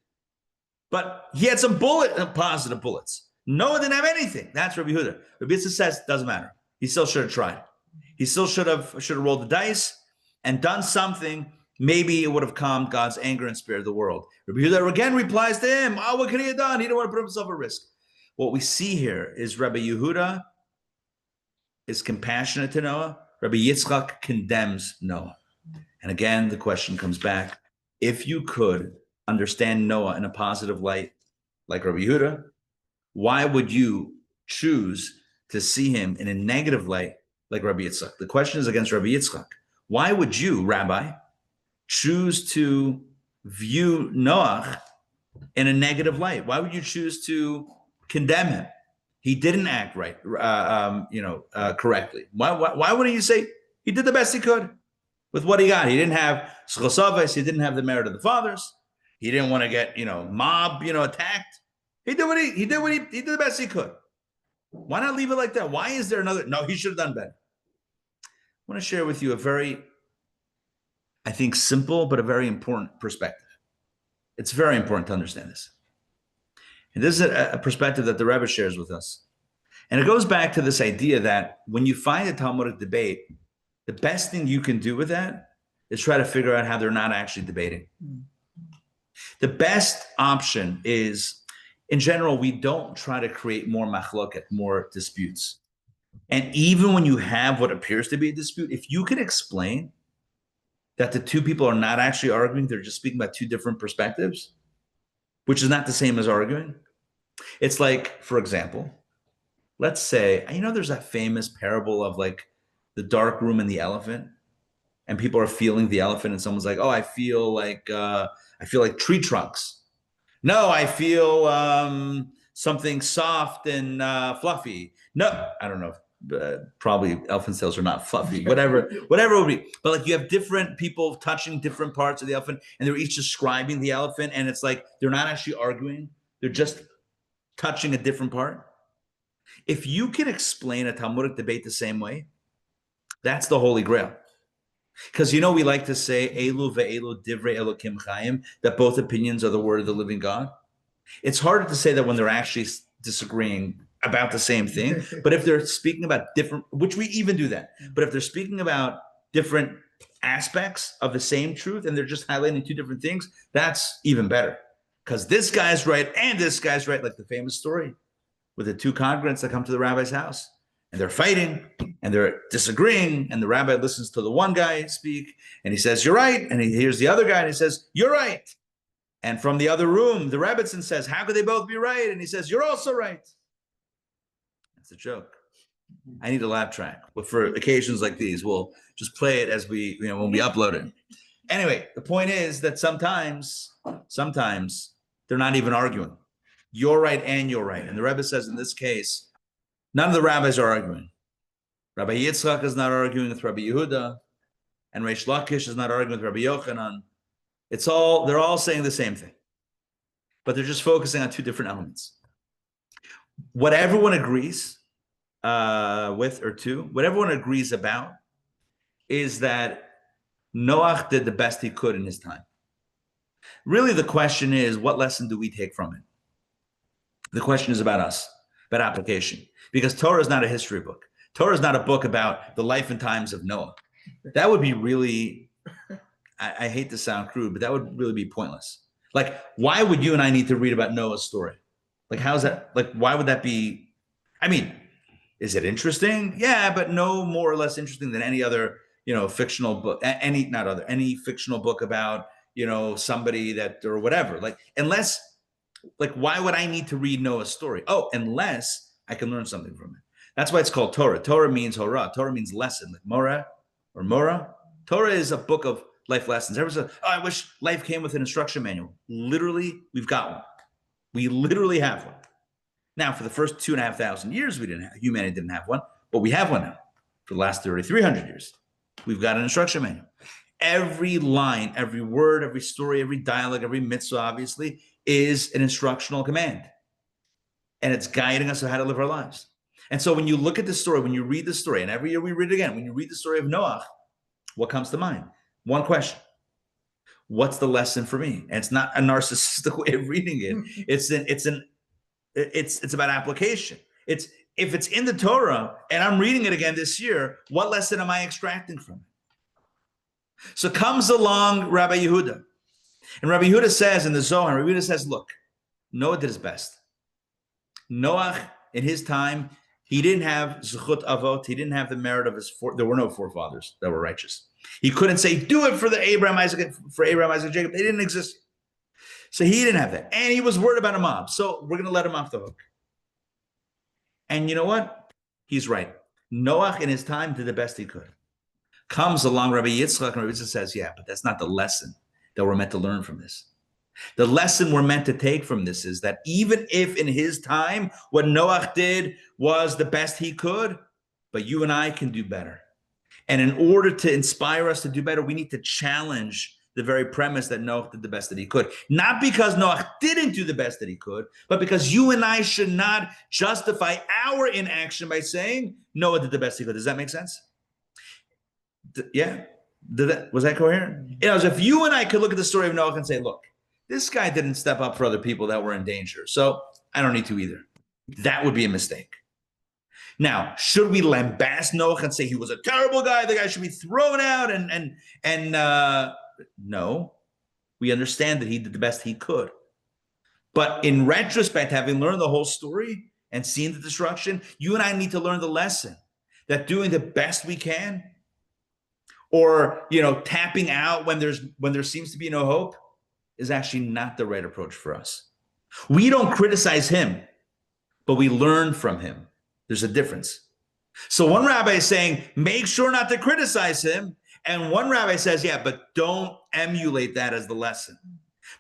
but he had some positive bullets. Noah didn't have anything. That's Rabbi Yehuda. Rabbi Yitzchak says, doesn't matter. He still should have tried. He still should have rolled the dice and done something. Maybe it would have calmed God's anger and spared the world. Rabbi Yehuda again replies to him, oh, what could he have done? He didn't want to put himself at risk. What we see here is Rabbi Yehuda is compassionate to Noah. Rabbi Yitzchak condemns Noah. And again, the question comes back. If you could understand Noah in a positive light, like Rabbi Yehuda, why would you choose to see him in a negative light, like Rabbi Yitzchak? The question is against Rabbi Yitzchak. Why would you, Rabbi, choose to view Noach in a negative light? Why would you choose to condemn him? He didn't act right, correctly. Why wouldn't you say he did the best he could with what he got? He didn't have schos. He didn't have the merit of the fathers. He didn't want to get mob attacked. He did the best he could. Why not leave it like that? Why is there another? No, he should have done better. I want to share with you a very, I think, simple but a very important perspective. It's very important to understand this. And this is a perspective that the Rebbe shares with us. And it goes back to this idea that when you find a Talmudic debate, the best thing you can do with that is try to figure out how they're not actually debating. The best option is, in general, we don't try to create more machloket, more disputes. And even when you have what appears to be a dispute, if you can explain that the two people are not actually arguing, they're just speaking about two different perspectives, which is not the same as arguing. It's like, for example, let's say, there's that famous parable of like the dark room and the elephant, and people are feeling the elephant, and someone's like, oh, I feel like tree trunks. No, I feel something soft and fluffy. No, I don't know. Probably elephant tails are not fluffy, whatever it would be. But like you have different people touching different parts of the elephant, and they're each describing the elephant, and it's like they're not actually arguing. They're just touching a different part. If you can explain a Talmudic debate the same way, that's the Holy Grail. Because we like to say Elu ve'elu divrei Elokim Chaim, that both opinions are the word of the living God. It's harder to say that when they're actually disagreeing about the same thing. But if they're speaking about different, which we even do that, but if they're speaking about different aspects of the same truth and they're just highlighting two different things, that's even better. Because this guy's right and this guy's right, like the famous story with the two congregants that come to the rabbi's house. And they're fighting and they're disagreeing, and the rabbi listens to the one guy speak and he says, you're right. And he hears the other guy and he says, you're right. And from the other room, the Rebbitzin says, how could they both be right? And he says, you're also right. That's a joke. I need a laugh track. But for occasions like these, we'll just play it as we, when we upload it. Anyway, the point is that sometimes they're not even arguing. You're right and you're right. And the Rebbe says in this case, none of the rabbis are arguing. Rabbi Yitzchak is not arguing with Rabbi Yehuda, and Reish Lakish is not arguing with Rabbi Yochanan. They're all saying the same thing, but they're just focusing on two different elements. What everyone agrees what everyone agrees about is that Noach did the best he could in his time. Really, the question is, what lesson do we take from it? The question is about us, about application. Because Torah is not a history book. Torah is not a book about the life and times of Noah. That would be really, I hate to sound crude, but that would really be pointless. Like, why would you and I need to read about Noah's story? Like, how's that? Like, why would that be? Is it interesting? Yeah, but no more or less interesting than any other, fictional book, any fictional book about, somebody that, or whatever. Why would I need to read Noah's story? Oh, unless I can learn something from it. That's why it's called Torah. Torah means Horah. Torah means lesson, like Morah or Morah. Torah is a book of life lessons. Everyone says, oh, I wish life came with an instruction manual. Literally, we've got one. We literally have one. Now, for the first 2,500 years, humanity didn't have one, but we have one now. For the last 300 years, we've got an instruction manual. Every line, every word, every story, every dialogue, every mitzvah, obviously, is an instructional command. And it's guiding us on how to live our lives. And so when you look at the story, when you read the story, and every year we read it again, when you read the story of Noach, what comes to mind? One question. What's the lesson for me? And it's not a narcissistic way of reading it. It's It's about application. It's if it's in the Torah and I'm reading it again this year, what lesson am I extracting from it? So comes along Rabbi Yehuda. And Rabbi Yehuda says in the Zohar, Rabbi Yehuda says, look, Noah did his best. Noach, in his time, he didn't have Zechut Avot. He didn't have the merit of his there were no forefathers that were righteous. He couldn't say, do it for Abraham, Isaac, Jacob. They didn't exist. So he didn't have that. And he was worried about a mob. So we're going to let him off the hook. And you know what? He's right. Noach in his time did the best he could. Comes along Rabbi Yitzchak, and Rabbi Yitzchak says, yeah, but that's not the lesson that we're meant to learn from this. The lesson we're meant to take from this is that even if in his time what Noach did was the best he could, but you and I can do better. And in order to inspire us to do better, we need to challenge the very premise that Noach did the best that he could. Not because Noach didn't do the best that he could, but because you and I should not justify our inaction by saying Noah did the best he could. Does that make sense? Yeah? Was that coherent? You know, as if you and I could look at the story of Noach and say, look, this guy didn't step up for other people that were in danger, so I don't need to either. That would be a mistake. Now, should we lambast Noach and say he was a terrible guy? The guy should be thrown out no, we understand that he did the best he could. But in retrospect, having learned the whole story and seen the destruction, you and I need to learn the lesson that doing the best we can, or tapping out when there seems to be no hope, is actually not the right approach for us. We don't criticize him, but we learn from him. There's a difference. So one rabbi is saying, make sure not to criticize him. And one rabbi says, yeah, but don't emulate that as the lesson,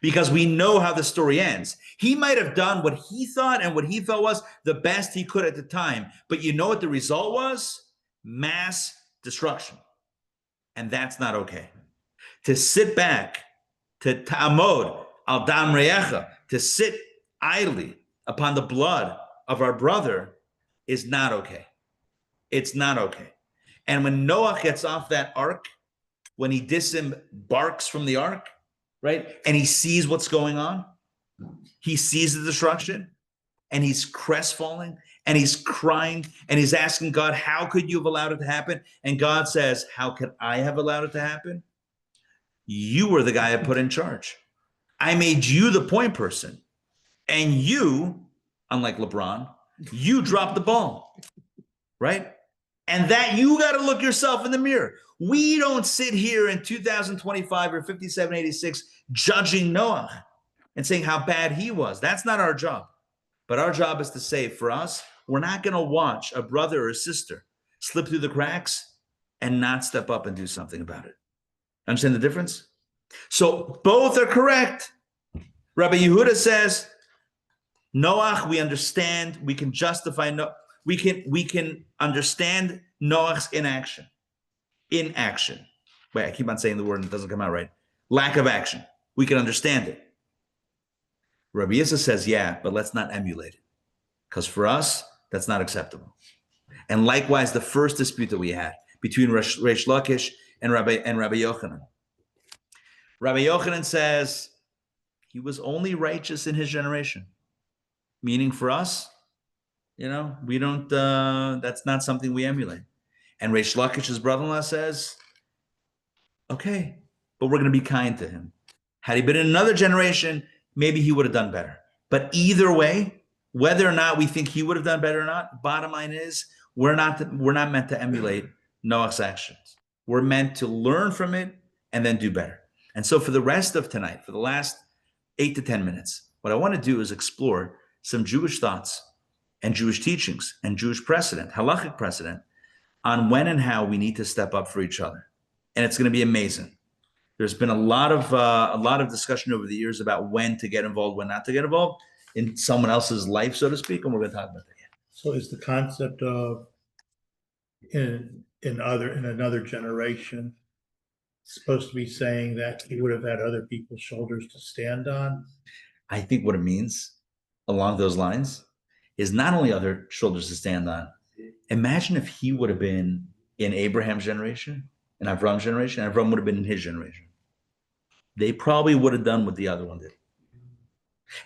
because we know how the story ends. He might have done what he thought and what he felt was the best he could at the time. But you know what the result was? Mass destruction. And that's not okay. To sit back, to ta'amod al dam re'echa, to sit idly upon the blood of our brother is not okay. It's not okay. And when Noach gets off that ark, when he disembarks from the ark, right, and he sees what's going on, he sees the destruction, and he's crestfallen, and he's crying, and he's asking God, how could you have allowed it to happen? And God says, how could I have allowed it to happen? You were the guy I put in charge. I made you the point person. And you, unlike LeBron, you dropped the ball, right? And that you got to look yourself in the mirror. We don't sit here in 2025 or 5786 judging Noah and saying how bad he was. That's not our job. But our job is to say, for us, we're not going to watch a brother or a sister slip through the cracks and not step up and do something about it. Understand the difference? So both are correct. Rabbi Yehuda says, Noach, we understand, we can justify, we can understand Noach's inaction. Inaction. Wait, I keep on saying the word and it doesn't come out right. Lack of action. We can understand it. Rabbi Yisrael says, yeah, but let's not emulate it. Because for us, that's not acceptable. And likewise, the first dispute that we had between Reish Lakish and Rabbi Yochanan. Rabbi Yochanan says he was only righteous in his generation. Meaning for us, we don't, that's not something we emulate. And Reish Lakish's brother-in-law says, okay, but we're going to be kind to him. Had he been in another generation, maybe he would have done better. But either way, whether or not we think he would have done better or not, bottom line is we're not meant to emulate Noah's actions. We're meant to learn from it and then do better. And so for the rest of tonight, for the last 8 to 10 minutes, what I want to do is explore some Jewish thoughts and Jewish teachings and Jewish precedent, halachic precedent, on when and how we need to step up for each other. And it's going to be amazing. There's been a lot of discussion over the years about when to get involved, when not to get involved in someone else's life, so to speak, and we're going to talk about that. So is the concept of in another generation supposed to be saying that he would have had other people's shoulders to stand on? I think what it means along those lines is not only other shoulders to stand on. Imagine if he would have been in Abraham's generation, in Avram's generation, Avram would have been in his generation. They probably would have done what the other one did.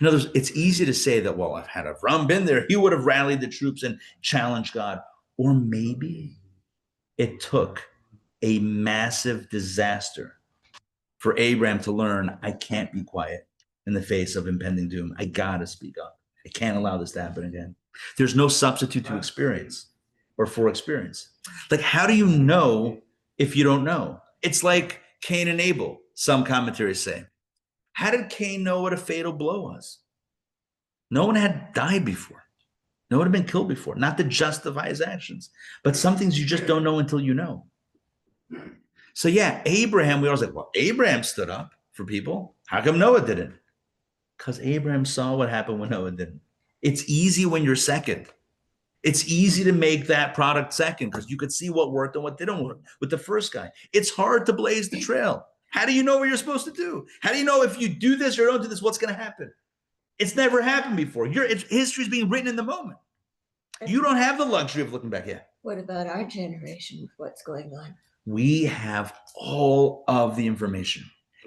In other words, it's easy to say that, well, if had Avram been there, he would have rallied the troops and challenged God. Or maybe it took a massive disaster for Abraham to learn, I can't be quiet in the face of impending doom. I gotta speak up. I can't allow this to happen again. There's no substitute to experience or for experience. Like, how do you know if you don't know? It's like Cain and Abel, some commentaries say. How did Cain know what a fatal blow was? No one had died before. No one had been killed before. Not to justify his actions, but some things you just don't know until you know. So yeah, Abraham, we always like, well, Abraham stood up for people. How come Noah didn't? Because Abraham saw what happened when Noah didn't. It's easy when you're second. It's easy to make that product second because you could see what worked and what didn't work with the first guy. It's hard to blaze the trail. How do you know what you're supposed to do? How do you know if you do this or don't do this, what's going to happen? It's never happened before. History is being written in the moment. You don't have the luxury of looking back yet. What about our generation with what's going on? We have all of the information.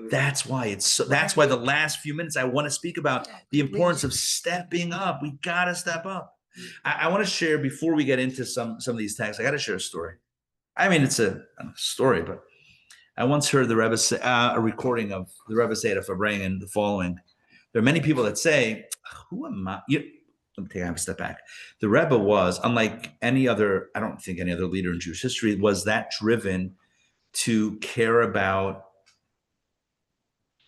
That's why that's why the last few minutes I want to speak about the importance of stepping up. We got to step up. I want to share, before we get into some of these texts, I got to share a story. I mean, it's a story, but I once heard the Rebbe say, a recording of the Rebbe say to Fabrengen the following. There are many people that say, who am I? Let me take a step back. The Rebbe was, unlike any other, I don't think any other leader in Jewish history, was that driven to care about,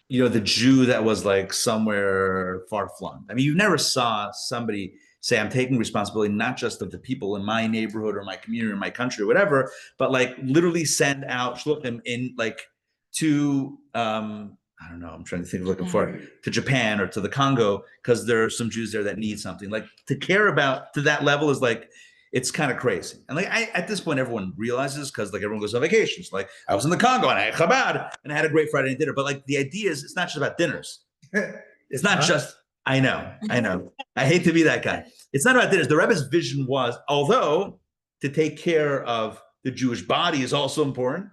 the Jew that was like somewhere far flung. I mean, you never saw somebody say, I'm taking responsibility, not just of the people in my neighborhood or my community or my country or whatever, but like literally send out shluchim in like to, I don't know, I'm trying to think of looking for it, to Japan or to the Congo, because there are some Jews there that need something. Like, to care about to that level is like, it's kind of crazy. And like, at this point, everyone realizes, because like everyone goes on vacations. Like, I was in the Congo and I had Chabad and I had a great Friday night dinner. But like, the idea is, it's not just about dinners. It's not just, I know. I hate to be that guy. It's not about dinners. The Rebbe's vision was, although to take care of the Jewish body is also important,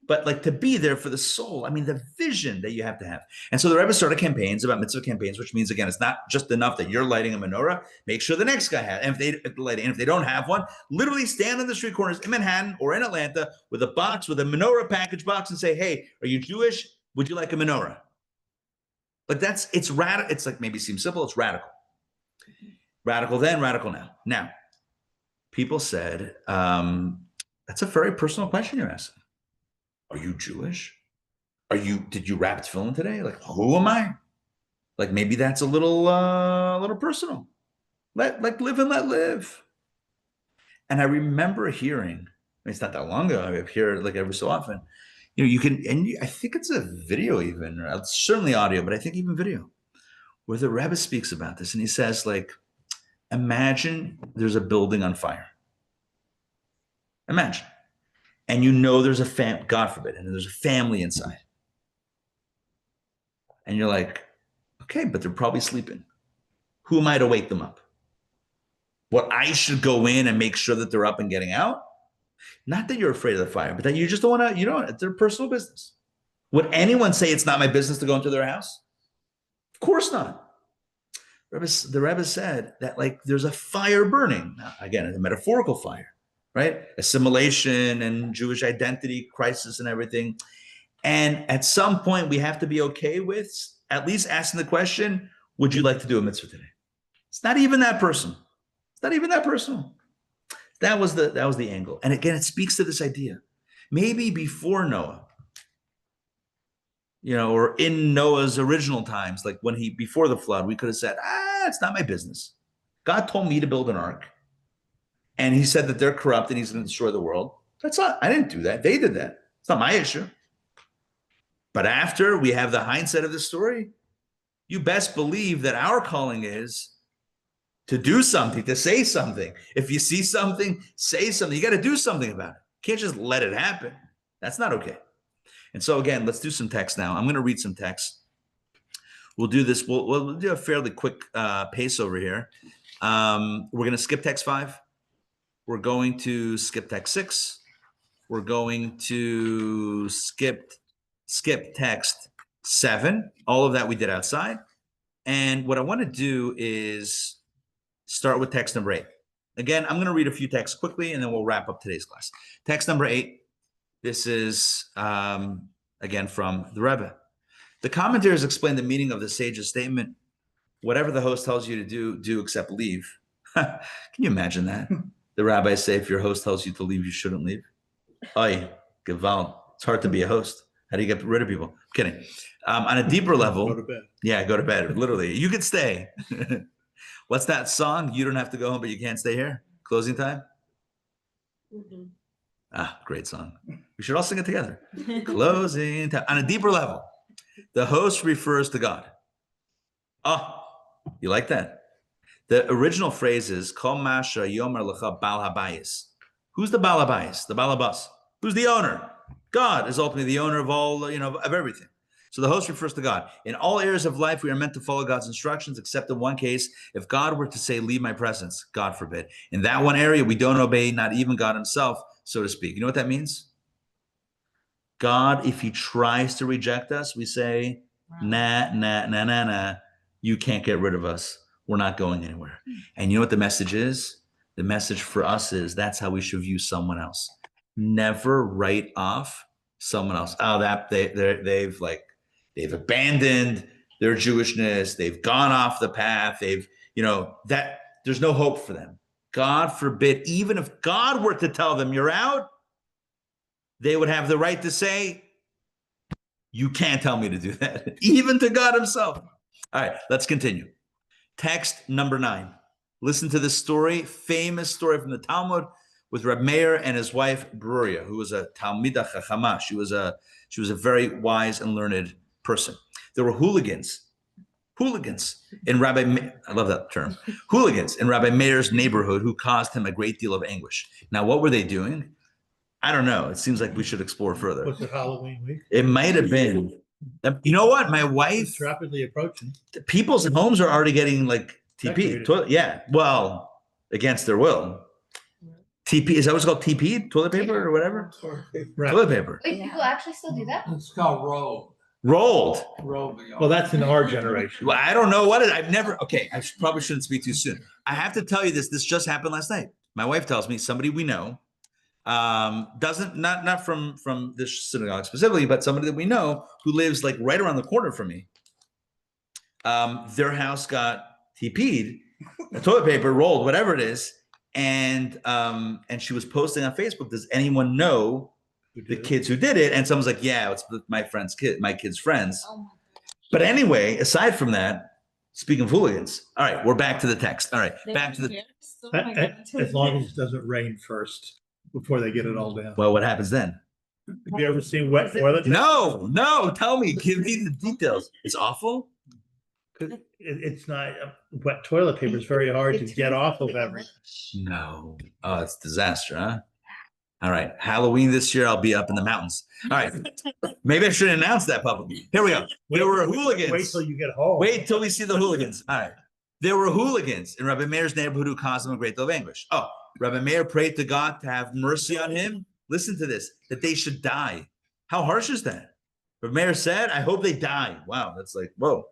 but like to be there for the soul. I mean, the vision that you have to have. And so the Rebbe started campaigns about mitzvah campaigns, which means, again, it's not just enough that you're lighting a menorah. Make sure the next guy has. And if they don't have one, literally stand on the street corners in Manhattan or in Atlanta with a box, with a menorah package box, and say, hey, are you Jewish? Would you like a menorah? Like, it's radical. It's like, maybe seems simple. It's radical. Radical then, radical now. Now, people said, that's a very personal question you're asking. Are you Jewish? Did you wrap tefillin today? Like, who am I? Like, maybe that's a little personal. Live and let live. And I remember hearing, I mean, it's not that long ago, I hear it like every so often, you can, and I think it's a video even, or it's certainly audio, but I think even video, where the Rebbe speaks about this. And he says, like, imagine there's a building on fire. Imagine. And there's a God forbid, and there's a family inside. And you're like, okay, but they're probably sleeping. Who am I to wake them up? What, I should go in and make sure that they're up and getting out? Not that you're afraid of the fire, but that you just don't want to, it's their personal business. Would anyone say it's not my business to go into their house? Of course not. The Rebbe said that, like, there's a fire burning. Now, again, a metaphorical fire. Right? Assimilation and Jewish identity crisis and everything. And at some point, we have to be okay with at least asking the question, would you like to do a mitzvah today? It's not even that personal. It's not even that personal. That was the angle. And again, it speaks to this idea. Maybe before Noah, or in Noah's original times, like before the flood, we could have said, it's not my business. God told me to build an ark. And he said that they're corrupt and he's going to destroy the world. I didn't do that. They did that. It's not my issue. But after we have the hindsight of the story, you best believe that our calling is to do something, to say something. If you see something, say something. You got to do something about it. You can't just let it happen. That's not okay. And so again, let's do some text now. I'm going to read some text. We'll do this. We'll do a fairly quick pace over here. We're going to skip text 5. We're going to skip text 6. We're going to skip text 7. All of that we did outside. And what I want to do is start with text number 8. Again, I'm going to read a few texts quickly, and then we'll wrap up today's class. Text number 8. This is, again, from the Rabbi. The commentators explain the meaning of the sage's statement. Whatever the host tells you to do except leave. Can you imagine that? The rabbis say if your host tells you to leave, you shouldn't leave. Oy, gewalt. It's hard to be a host. How do you get rid of people? I'm kidding. On a deeper level, Go to bed. yeah, go to bed. Literally, you could stay. What's that song? You don't have to go home, but you can't stay here. Closing time. Mhm. Ah, great song. We should all sing it together. Closing time. On a deeper level, the host refers to God. Oh, you like that? The original phrase is Kol Masha Yomer Lecha Bal Habayis. Who's the Bal Habayis? The Balabas. Who's the owner? God is ultimately the owner of all, of everything. So the host refers to God. In all areas of life, we are meant to follow God's instructions, except in one case, if God were to say, leave my presence, God forbid. In that one area, we don't obey, not even God himself, so to speak. You know what that means? God, if he tries to reject us, we say, nah, nah, nah, nah, nah. You can't get rid of us. We're not going anywhere. And you know what the message is? The message for us is that's how we should view someone else. Never write off someone else. Oh, that they've abandoned their Jewishness. They've gone off the path. That there's no hope for them. God forbid, even if God were to tell them you're out, they would have the right to say, you can't tell me to do that, even to God himself. All right, let's continue. Text number 9. Listen to this story, famous story from the Talmud with Reb Meir and his wife Bruria, who was a Talmida Chachama. She was a very wise and learned person. There were hooligans in Rabbi, I love that term, hooligans in Rabbi Meir's neighborhood who caused him a great deal of anguish. Now, what were they doing? I don't know. It seems like we should explore further. Was it Halloween week? It might have been. You know what? My wife, It's rapidly approaching. people's homes are already getting like TP. Decorated. Yeah. Well, against their will. TP, is that what's called TP? Toilet paper or whatever? Right. Toilet paper. Wait, people actually still do that? It's called roll. Rolled. Roll. Well, that's in our generation. Well, I don't know what it. I've never. Okay, I probably shouldn't speak too soon. I have to tell you this. This just happened last night. My wife tells me somebody we know, doesn't not from this synagogue specifically, but somebody that we know who lives like right around the corner from me. Their house got TP'd, toilet paper rolled, whatever it is, and she was posting on Facebook. Does anyone know the kids who did it? And someone's like, yeah, it's my kid's friends. Oh my gosh. But anyway, aside from that, speaking of hooligans, all right, we're back to the text. All right, back to the. Oh my God. As long as it doesn't rain first before they get it all down. Well, what happens then? Have you ever seen wet toilet? No, tell me, give me the details. It's awful. It's not wet toilet paper. It's very hard to get off of everything. No. Oh, it's a disaster, huh? All right. Halloween this year, I'll be up in the mountains. All right. Maybe I should announce that publicly. Here we go. There were hooligans. Wait till you get home. Wait till we see the hooligans. All right. There were hooligans in Rabbi Meir's neighborhood who caused him a great deal of anguish. Oh, Rabbi Meir prayed to God to have mercy on him. Listen to this, that they should die. How harsh is that? Rabbi Meir said, I hope they die. Wow, that's like, whoa.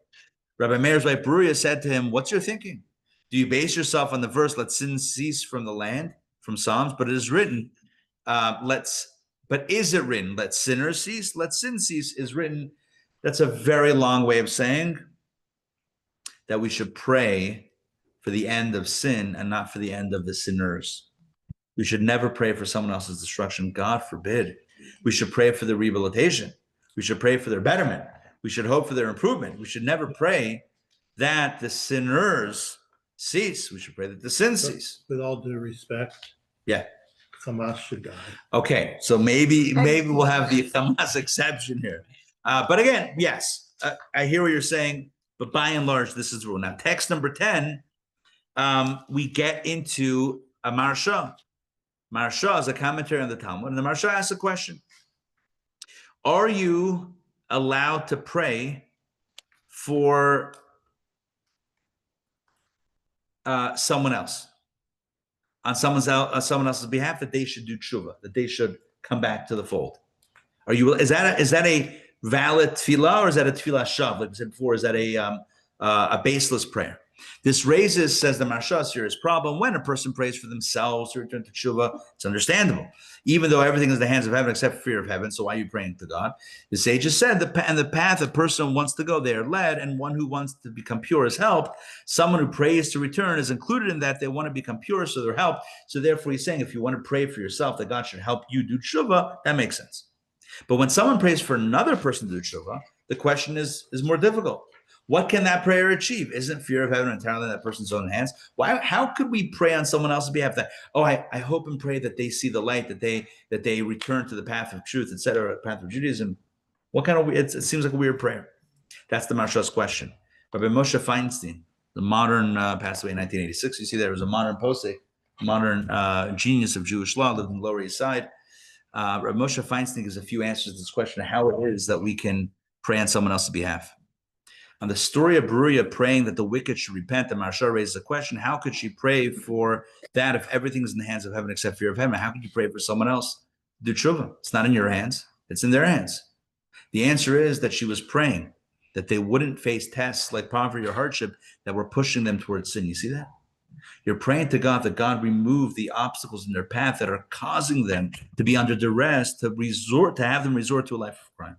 Rabbi Meir's wife Bruria said to him, what's your thinking? Do you base yourself on the verse, let sin cease from the land, from Psalms? But it is written, but is it written, let sinners cease? Let sin cease is written. That's a very long way of saying that we should pray for the end of sin and not for the end of the sinners. We should never pray for someone else's destruction. God forbid. We should pray for their rehabilitation. We should pray for their betterment. We should hope for their improvement. We should never pray that the sinners cease. We should pray that the sin cease. With all due respect. Yeah. Hamas should die. Okay, so maybe we'll have the Hamas exception here. But again, yes, I hear what you're saying, but by and large, this is the rule. Now, text number 10, we get into a Marsha. Marsha is a commentary on the Talmud, and the Marsha asks a question. Are you allowed to pray for someone else? On someone else's behalf, that they should do tshuva, that they should come back to the fold. Is that a valid tefillah, or is that a tefillah shav? Like we said before, is that a baseless prayer. This raises, says the Marsha, a serious problem when a person prays for themselves to return to tshuva. It's understandable, even though everything is in the hands of heaven except fear of heaven. So why are you praying to God? The sages said, the path a person wants to go, they are led, and one who wants to become pure is helped. Someone who prays to return is included in that. They want to become pure, so they're helped. So therefore, he's saying, if you want to pray for yourself that God should help you do tshuva, that makes sense. But when someone prays for another person to do tshuva, the question is more difficult. What can that prayer achieve? Isn't fear of heaven entirely in that person's own hands? Why? How could we pray on someone else's behalf that, I hope and pray that they see the light, that they return to the path of truth, etc., path of Judaism? What kind of, it seems like a weird prayer. That's the Marsha's question. Rabbi Moshe Feinstein, the modern, passed away in 1986. You see there was a modern posek, modern genius of Jewish law, lived in the Lower East Side. Rabbi Moshe Feinstein gives a few answers to this question of how it is that we can pray on someone else's behalf. On the story of Beruya praying that the wicked should repent, the Marsha raises a question: how could she pray for that if everything is in the hands of heaven except fear of heaven? How could you pray for someone else to do tshuva? It's not in your hands; it's in their hands. The answer is that she was praying that they wouldn't face tests like poverty or hardship that were pushing them towards sin. You see that? You're praying to God that God remove the obstacles in their path that are causing them to be under duress, to have them resort to a life of crime.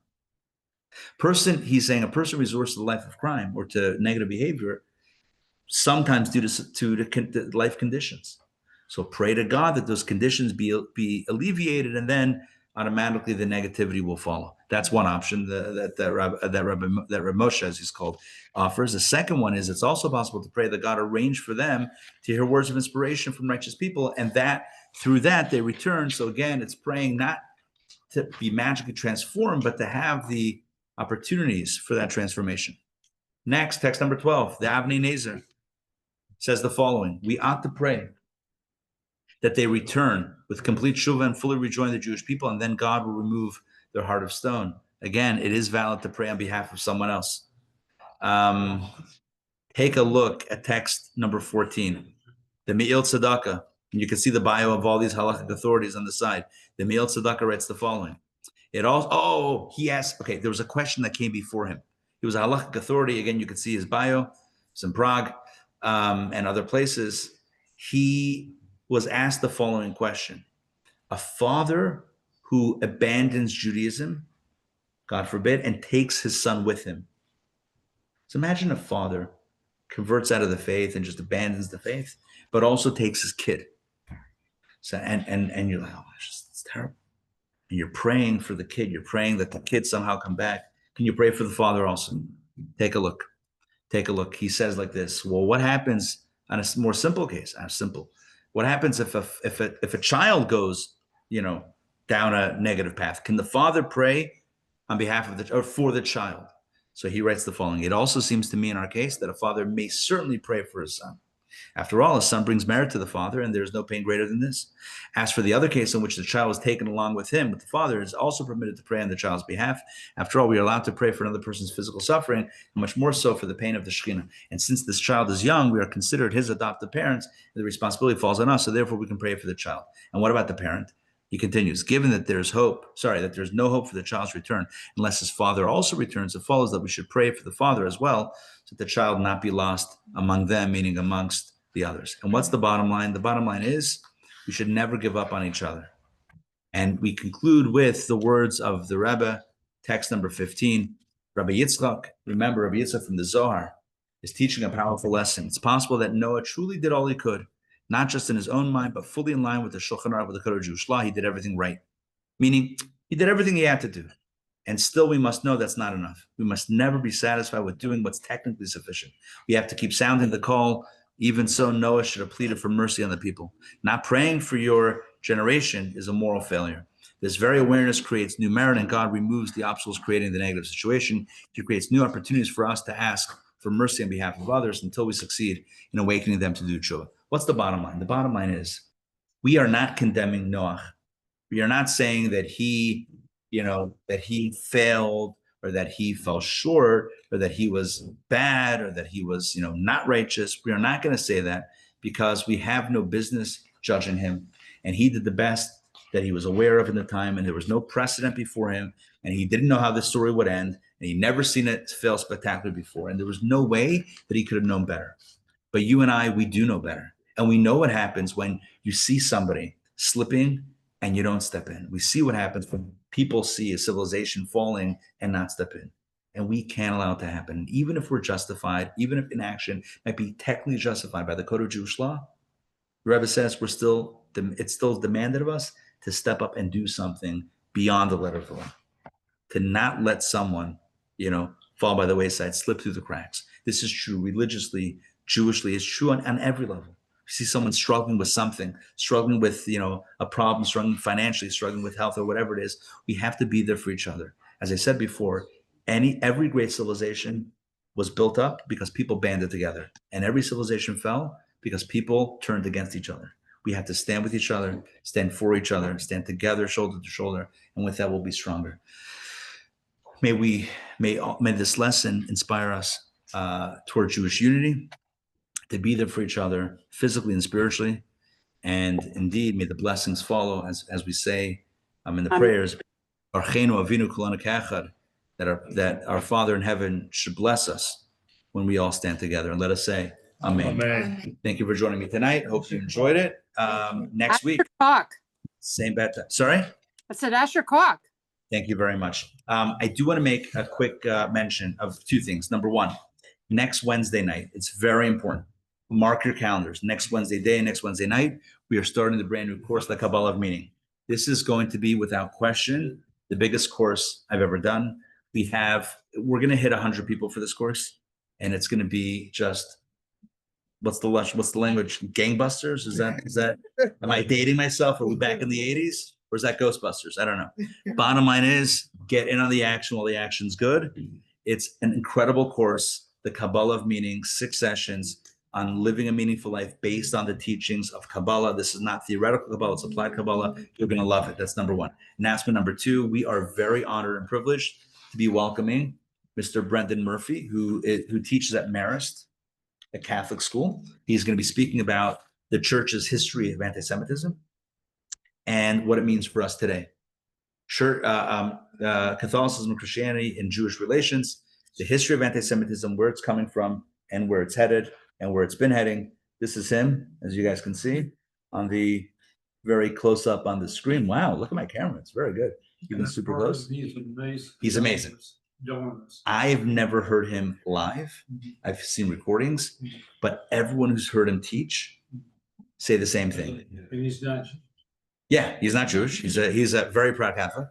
He's saying a person resorts to the life of crime or to negative behavior, sometimes due to the life conditions. So pray to God that those conditions be alleviated, and then automatically the negativity will follow. That's one option that Rabbi Moshe, as he's called, offers. The second one is it's also possible to pray that God arrange for them to hear words of inspiration from righteous people, and that through that they return. So again, it's praying not to be magically transformed, but to have the opportunities for that transformation. Next, text number 12, the Avnei Nezer says the following: we ought to pray that they return with complete tshuva and fully rejoin the Jewish people, and then God will remove their heart of stone. Again, it is valid to pray on behalf of someone else. Take a look at text number 14, the Me'il Tzedakah. And you can see the bio of all these halakhic authorities on the side. The Me'il Tzedakah writes the following. He asked, there was a question that came before him. He was a halakhic authority. Again, you can see his bio. It's in Prague and other places. He was asked the following question: a father who abandons Judaism, God forbid, and takes his son with him. So imagine a father converts out of the faith and just abandons the faith, but also takes his kid. So and you're like, it's terrible. And you're praying for the kid. You're praying that the kid somehow come back. Can you pray for the father also? Take a look. He says like this: well, what happens on a more simple case? What happens if a child goes, down a negative path? Can the father pray on behalf of or for the child? So he writes the following: it also seems to me in our case that a father may certainly pray for his son. After all, a son brings merit to the father, and there is no pain greater than this. As for the other case in which the child was taken along with him, but the father is also permitted to pray on the child's behalf. After all, we are allowed to pray for another person's physical suffering, and much more so for the pain of the Shekhinah. And since this child is young, we are considered his adopted parents, and the responsibility falls on us, so therefore we can pray for the child. And what about the parent? He continues, given that there's no hope for the child's return, unless his father also returns, it follows that we should pray for the father as well, so that the child not be lost among them, meaning amongst the others. And what's the bottom line? The bottom line is we should never give up on each other. And we conclude with the words of the Rebbe, text number 15. Rabbi Yitzchak, remember Rabbi Yitzchak from the Zohar, is teaching a powerful lesson. It's possible that Noah truly did all he could, not just in his own mind, but fully in line with the Shulchan Aruch, with the Code of Jewish law. He did everything right, meaning he did everything he had to do. And still, we must know that's not enough. We must never be satisfied with doing what's technically sufficient. We have to keep sounding the call. Even so, Noah should have pleaded for mercy on the people. Not praying for your generation is a moral failure. This very awareness creates new merit, and God removes the obstacles creating the negative situation. He creates new opportunities for us to ask for mercy on behalf of others until we succeed in awakening them to do tshuva. What's the bottom line? The bottom line is we are not condemning Noach. We are not saying that he failed, or that he fell short, or that he was bad, or that he was, not righteous. We are not going to say that, because we have no business judging him. And he did the best that he was aware of in the time, and there was no precedent before him, and he didn't know how this story would end, and he'd never seen it fail spectacularly before, and there was no way that he could have known better. But you and I, we do know better, and we know what happens when you see somebody slipping and you don't step in. We see what happens when people see a civilization falling and not step in. And we can't allow it to happen. Even if we're justified, even if inaction might be technically justified by the code of Jewish law, the Rebbe says it's still demanded of us to step up and do something beyond the letter of the law, to not let someone, fall by the wayside, slip through the cracks. This is true religiously, Jewishly. It's true on every level. You see someone struggling with something, struggling with, a problem, struggling financially, struggling with health or whatever it is. We have to be there for each other. As I said before, every great civilization was built up because people banded together, and every civilization fell because people turned against each other. We have to stand with each other, stand for each other, stand together, shoulder to shoulder, and with that, we'll be stronger. May this lesson inspire us toward Jewish unity, to be there for each other, physically and spiritually, and indeed, may the blessings follow, as we say in the prayers, that our Father in heaven should bless us when we all stand together. And let us say, Amen. Amen. Thank you for joining me tonight. Hope you enjoyed it. Next week, Clock. same bedtime. Sorry? I said Asher Clock. Thank you very much. I do want to make a quick mention of two things. Number one, next Wednesday night, it's very important. Mark your calendars. Next Wednesday day, next Wednesday night, we are starting the brand new course, the Kabbalah of Meaning. This is going to be, without question, the biggest course I've ever done. We're going to hit 100 people for this course, and it's going to be just, what's the language? Gangbusters? Is that, am I dating myself? Are we back in the 80s? Or is that Ghostbusters? I don't know. Bottom line is, get in on the action while the action's good. It's an incredible course, the Kabbalah of Meaning, 6 sessions on living a meaningful life based on the teachings of Kabbalah. This is not theoretical Kabbalah, it's applied Kabbalah. You're going to love it. That's number one. Announcement number 2, we are very honored and privileged to be welcoming Mr. Brendan Murphy, who teaches at Marist, a Catholic school. He's going to be speaking about the church's history of anti-Semitism and what it means for us today. Catholicism and Christianity in Jewish relations, the history of anti-Semitism, where it's coming from and where it's headed and where it's been heading. This is him, as you guys can see on the very close up on the screen. Wow, look at my camera. It's very good. Even super close. He's amazing. He's amazing. I've never heard him live. I've seen recordings, but everyone who's heard him teach say the same thing. And he's not. Yeah, he's not Jewish. He's a very proud Catholic,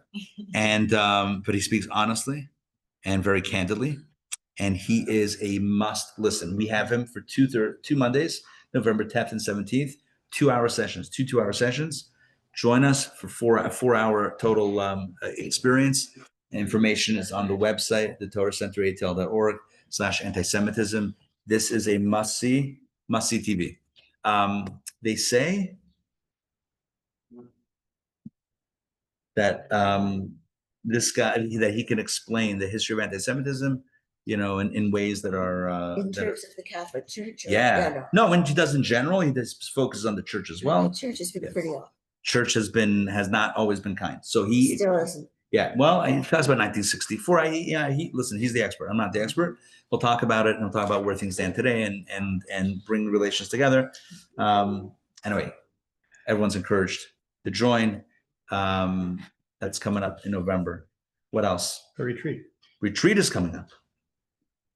and but he speaks honestly and very candidly, and he is a must listen. We have him for two Mondays, November 10th and 17th, 2-hour sessions, two 2-hour sessions. Join us for 4-hour total experience. Information is on the website, the Torah Center ATL.org/anti-Semitism. This is a must-see TV. They say that this guy, that he can explain the history of anti-Semitism, in ways that are In terms of the Catholic Church? yeah. No, when he does in general, he just focuses on the church as well. The church has been pretty off. Church has not always been kind. So he Still isn't. yeah, well, he talks about 1964. Listen, he's the expert. I'm not the expert. We'll talk about it, and we'll talk about where things stand today, and bring relations together. Anyway, everyone's encouraged to join. That's coming up in November. What else? A retreat. Retreat is coming up.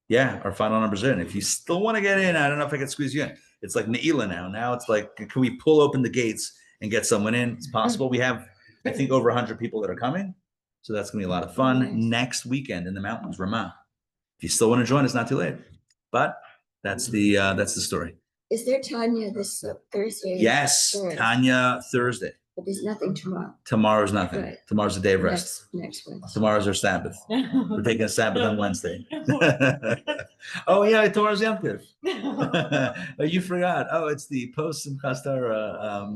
Yeah, our final number's in. If you still want to get in, I don't know if I can squeeze you in. It's like Ne'ilah now. Now it's like, can we pull open the gates and get someone in? It's possible. We have, I think, over 100 people that are coming. So that's going to be a lot of fun. Nice. Next weekend in the mountains, Ramah. If you still want to join, it's not too late. But that's the story. Is there Tanya this Thursday? Yes, Sure. Tanya Thursday. But there's nothing tomorrow. Tomorrow's nothing. Right. Tomorrow's a day of rest. Next Wednesday. Tomorrow's our Sabbath. We're taking a Sabbath on Wednesday. Oh yeah, tomorrow's Yom Tov. Oh, you forgot. Oh, it's the post Simchas Torah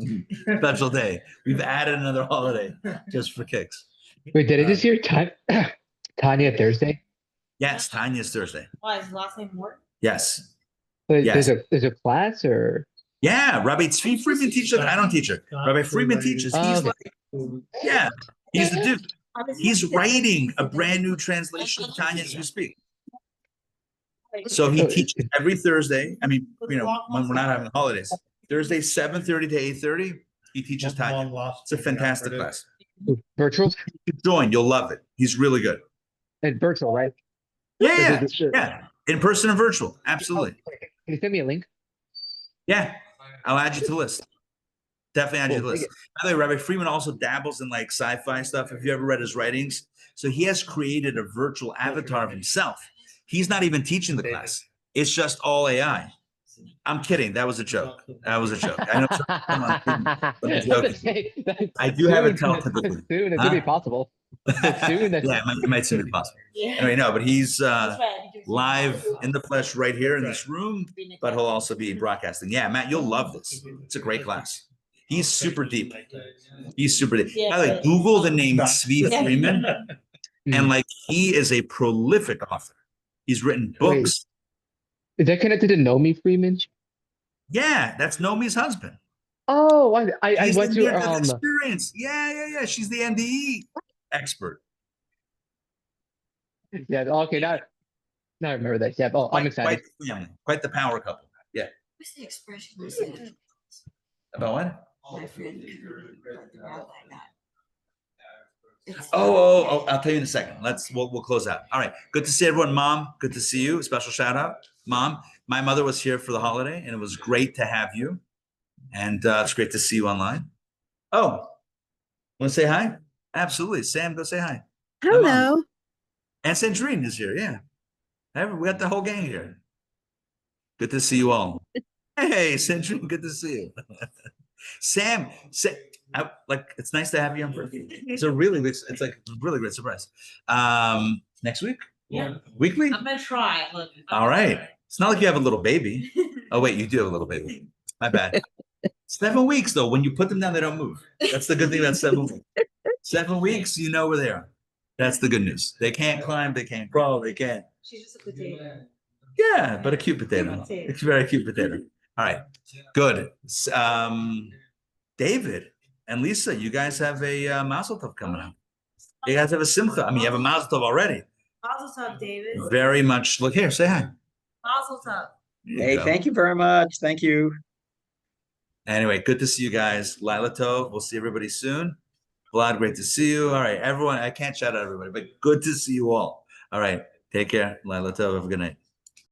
special day. We've added another holiday just for kicks. Wait, did I just hear Tanya Thursday? Yes, Tanya's Thursday. Why is his last name Morton? Yes. Wait, Yes. There's a class or? Yeah, Rabbi Tzvi Friedman teaches. I don't teach her. Rabbi Friedman teaches. He's okay. like, yeah, he's the dude. He's writing a brand new translation of Tanya as we speak. So he teaches every Thursday. I mean, when we're not having holidays, Thursday 7:30 to 8:30. He teaches Tanya. It's a fantastic class. Virtual You should join. You'll love it. He's really good. and virtual, right? Yeah, in person and virtual. Absolutely. Can you send me a link? Yeah, I'll add you to the list. Definitely add you to the list. By the way, Rabbi Freeman also dabbles in like sci-fi stuff. If you ever read his writings, so he has created a virtual avatar of himself. He's not even teaching the class. It's just all AI. I'm kidding. That was a joke. That was a joke. I know. But I'm joking. I do have it telepathically. Soon, it could be possible. Soon, Yeah, it might soon be possible. Anyway, no, but he's live in the flesh right here in this room, but he'll also be broadcasting. Yeah, Matt, you'll love this. It's a great class. He's super deep. He's super deep. By the way, Google the name Tzvi Freeman, and like he is a prolific author. He's written books. Is that connected to Nomi Freeman? Yeah, that's Nomi's husband. Oh, I She's went the to near-death experience. Yeah. She's the NDE expert. Yeah, okay, now I remember that. Yeah, I'm excited. Quite the family, quite the power couple. Yeah. What's the expression you said? About what? My friend. Oh, I'll tell you in a second. We'll close out. All right. Good to see everyone. Mom, good to see you. Special shout out. Mom, my mother was here for the holiday and it was great to have you. And it's great to see you online. Oh, want to say hi? Absolutely. Sam, go say hi. Hello. And Sandrine is here. Yeah. We got the whole gang here. Good to see you all. Hey, Sandrine, good to see you. Sam, it's nice to have you on. It's like a really great surprise. Next week? Yeah. Weekly? I'm gonna try. Look. All right. It's not like you have a little baby. Oh, wait, you do have a little baby. My bad. 7 weeks, though. When you put them down, they don't move. That's the good thing about 7 weeks. 7 weeks, you know where they are. That's the good news. They can't climb, they can't crawl, they can't. She's just a potato. Yeah, but a cute potato. It's a very cute potato. All right, good. David and Lisa, you guys have a Mazel Tov coming up. You guys have a Simcha. I mean, you have a Mazel Tov already. Mazel Tov, David. Very much. Look here, say hi. Mazel Tov. Hey, thank you very much. Thank you. Anyway, good to see you guys. Laila Tov. We'll see everybody soon. Vlad, great to see you. All right, everyone. I can't shout out everybody, but good to see you all. All right, take care. Laila Tov. Have a good night.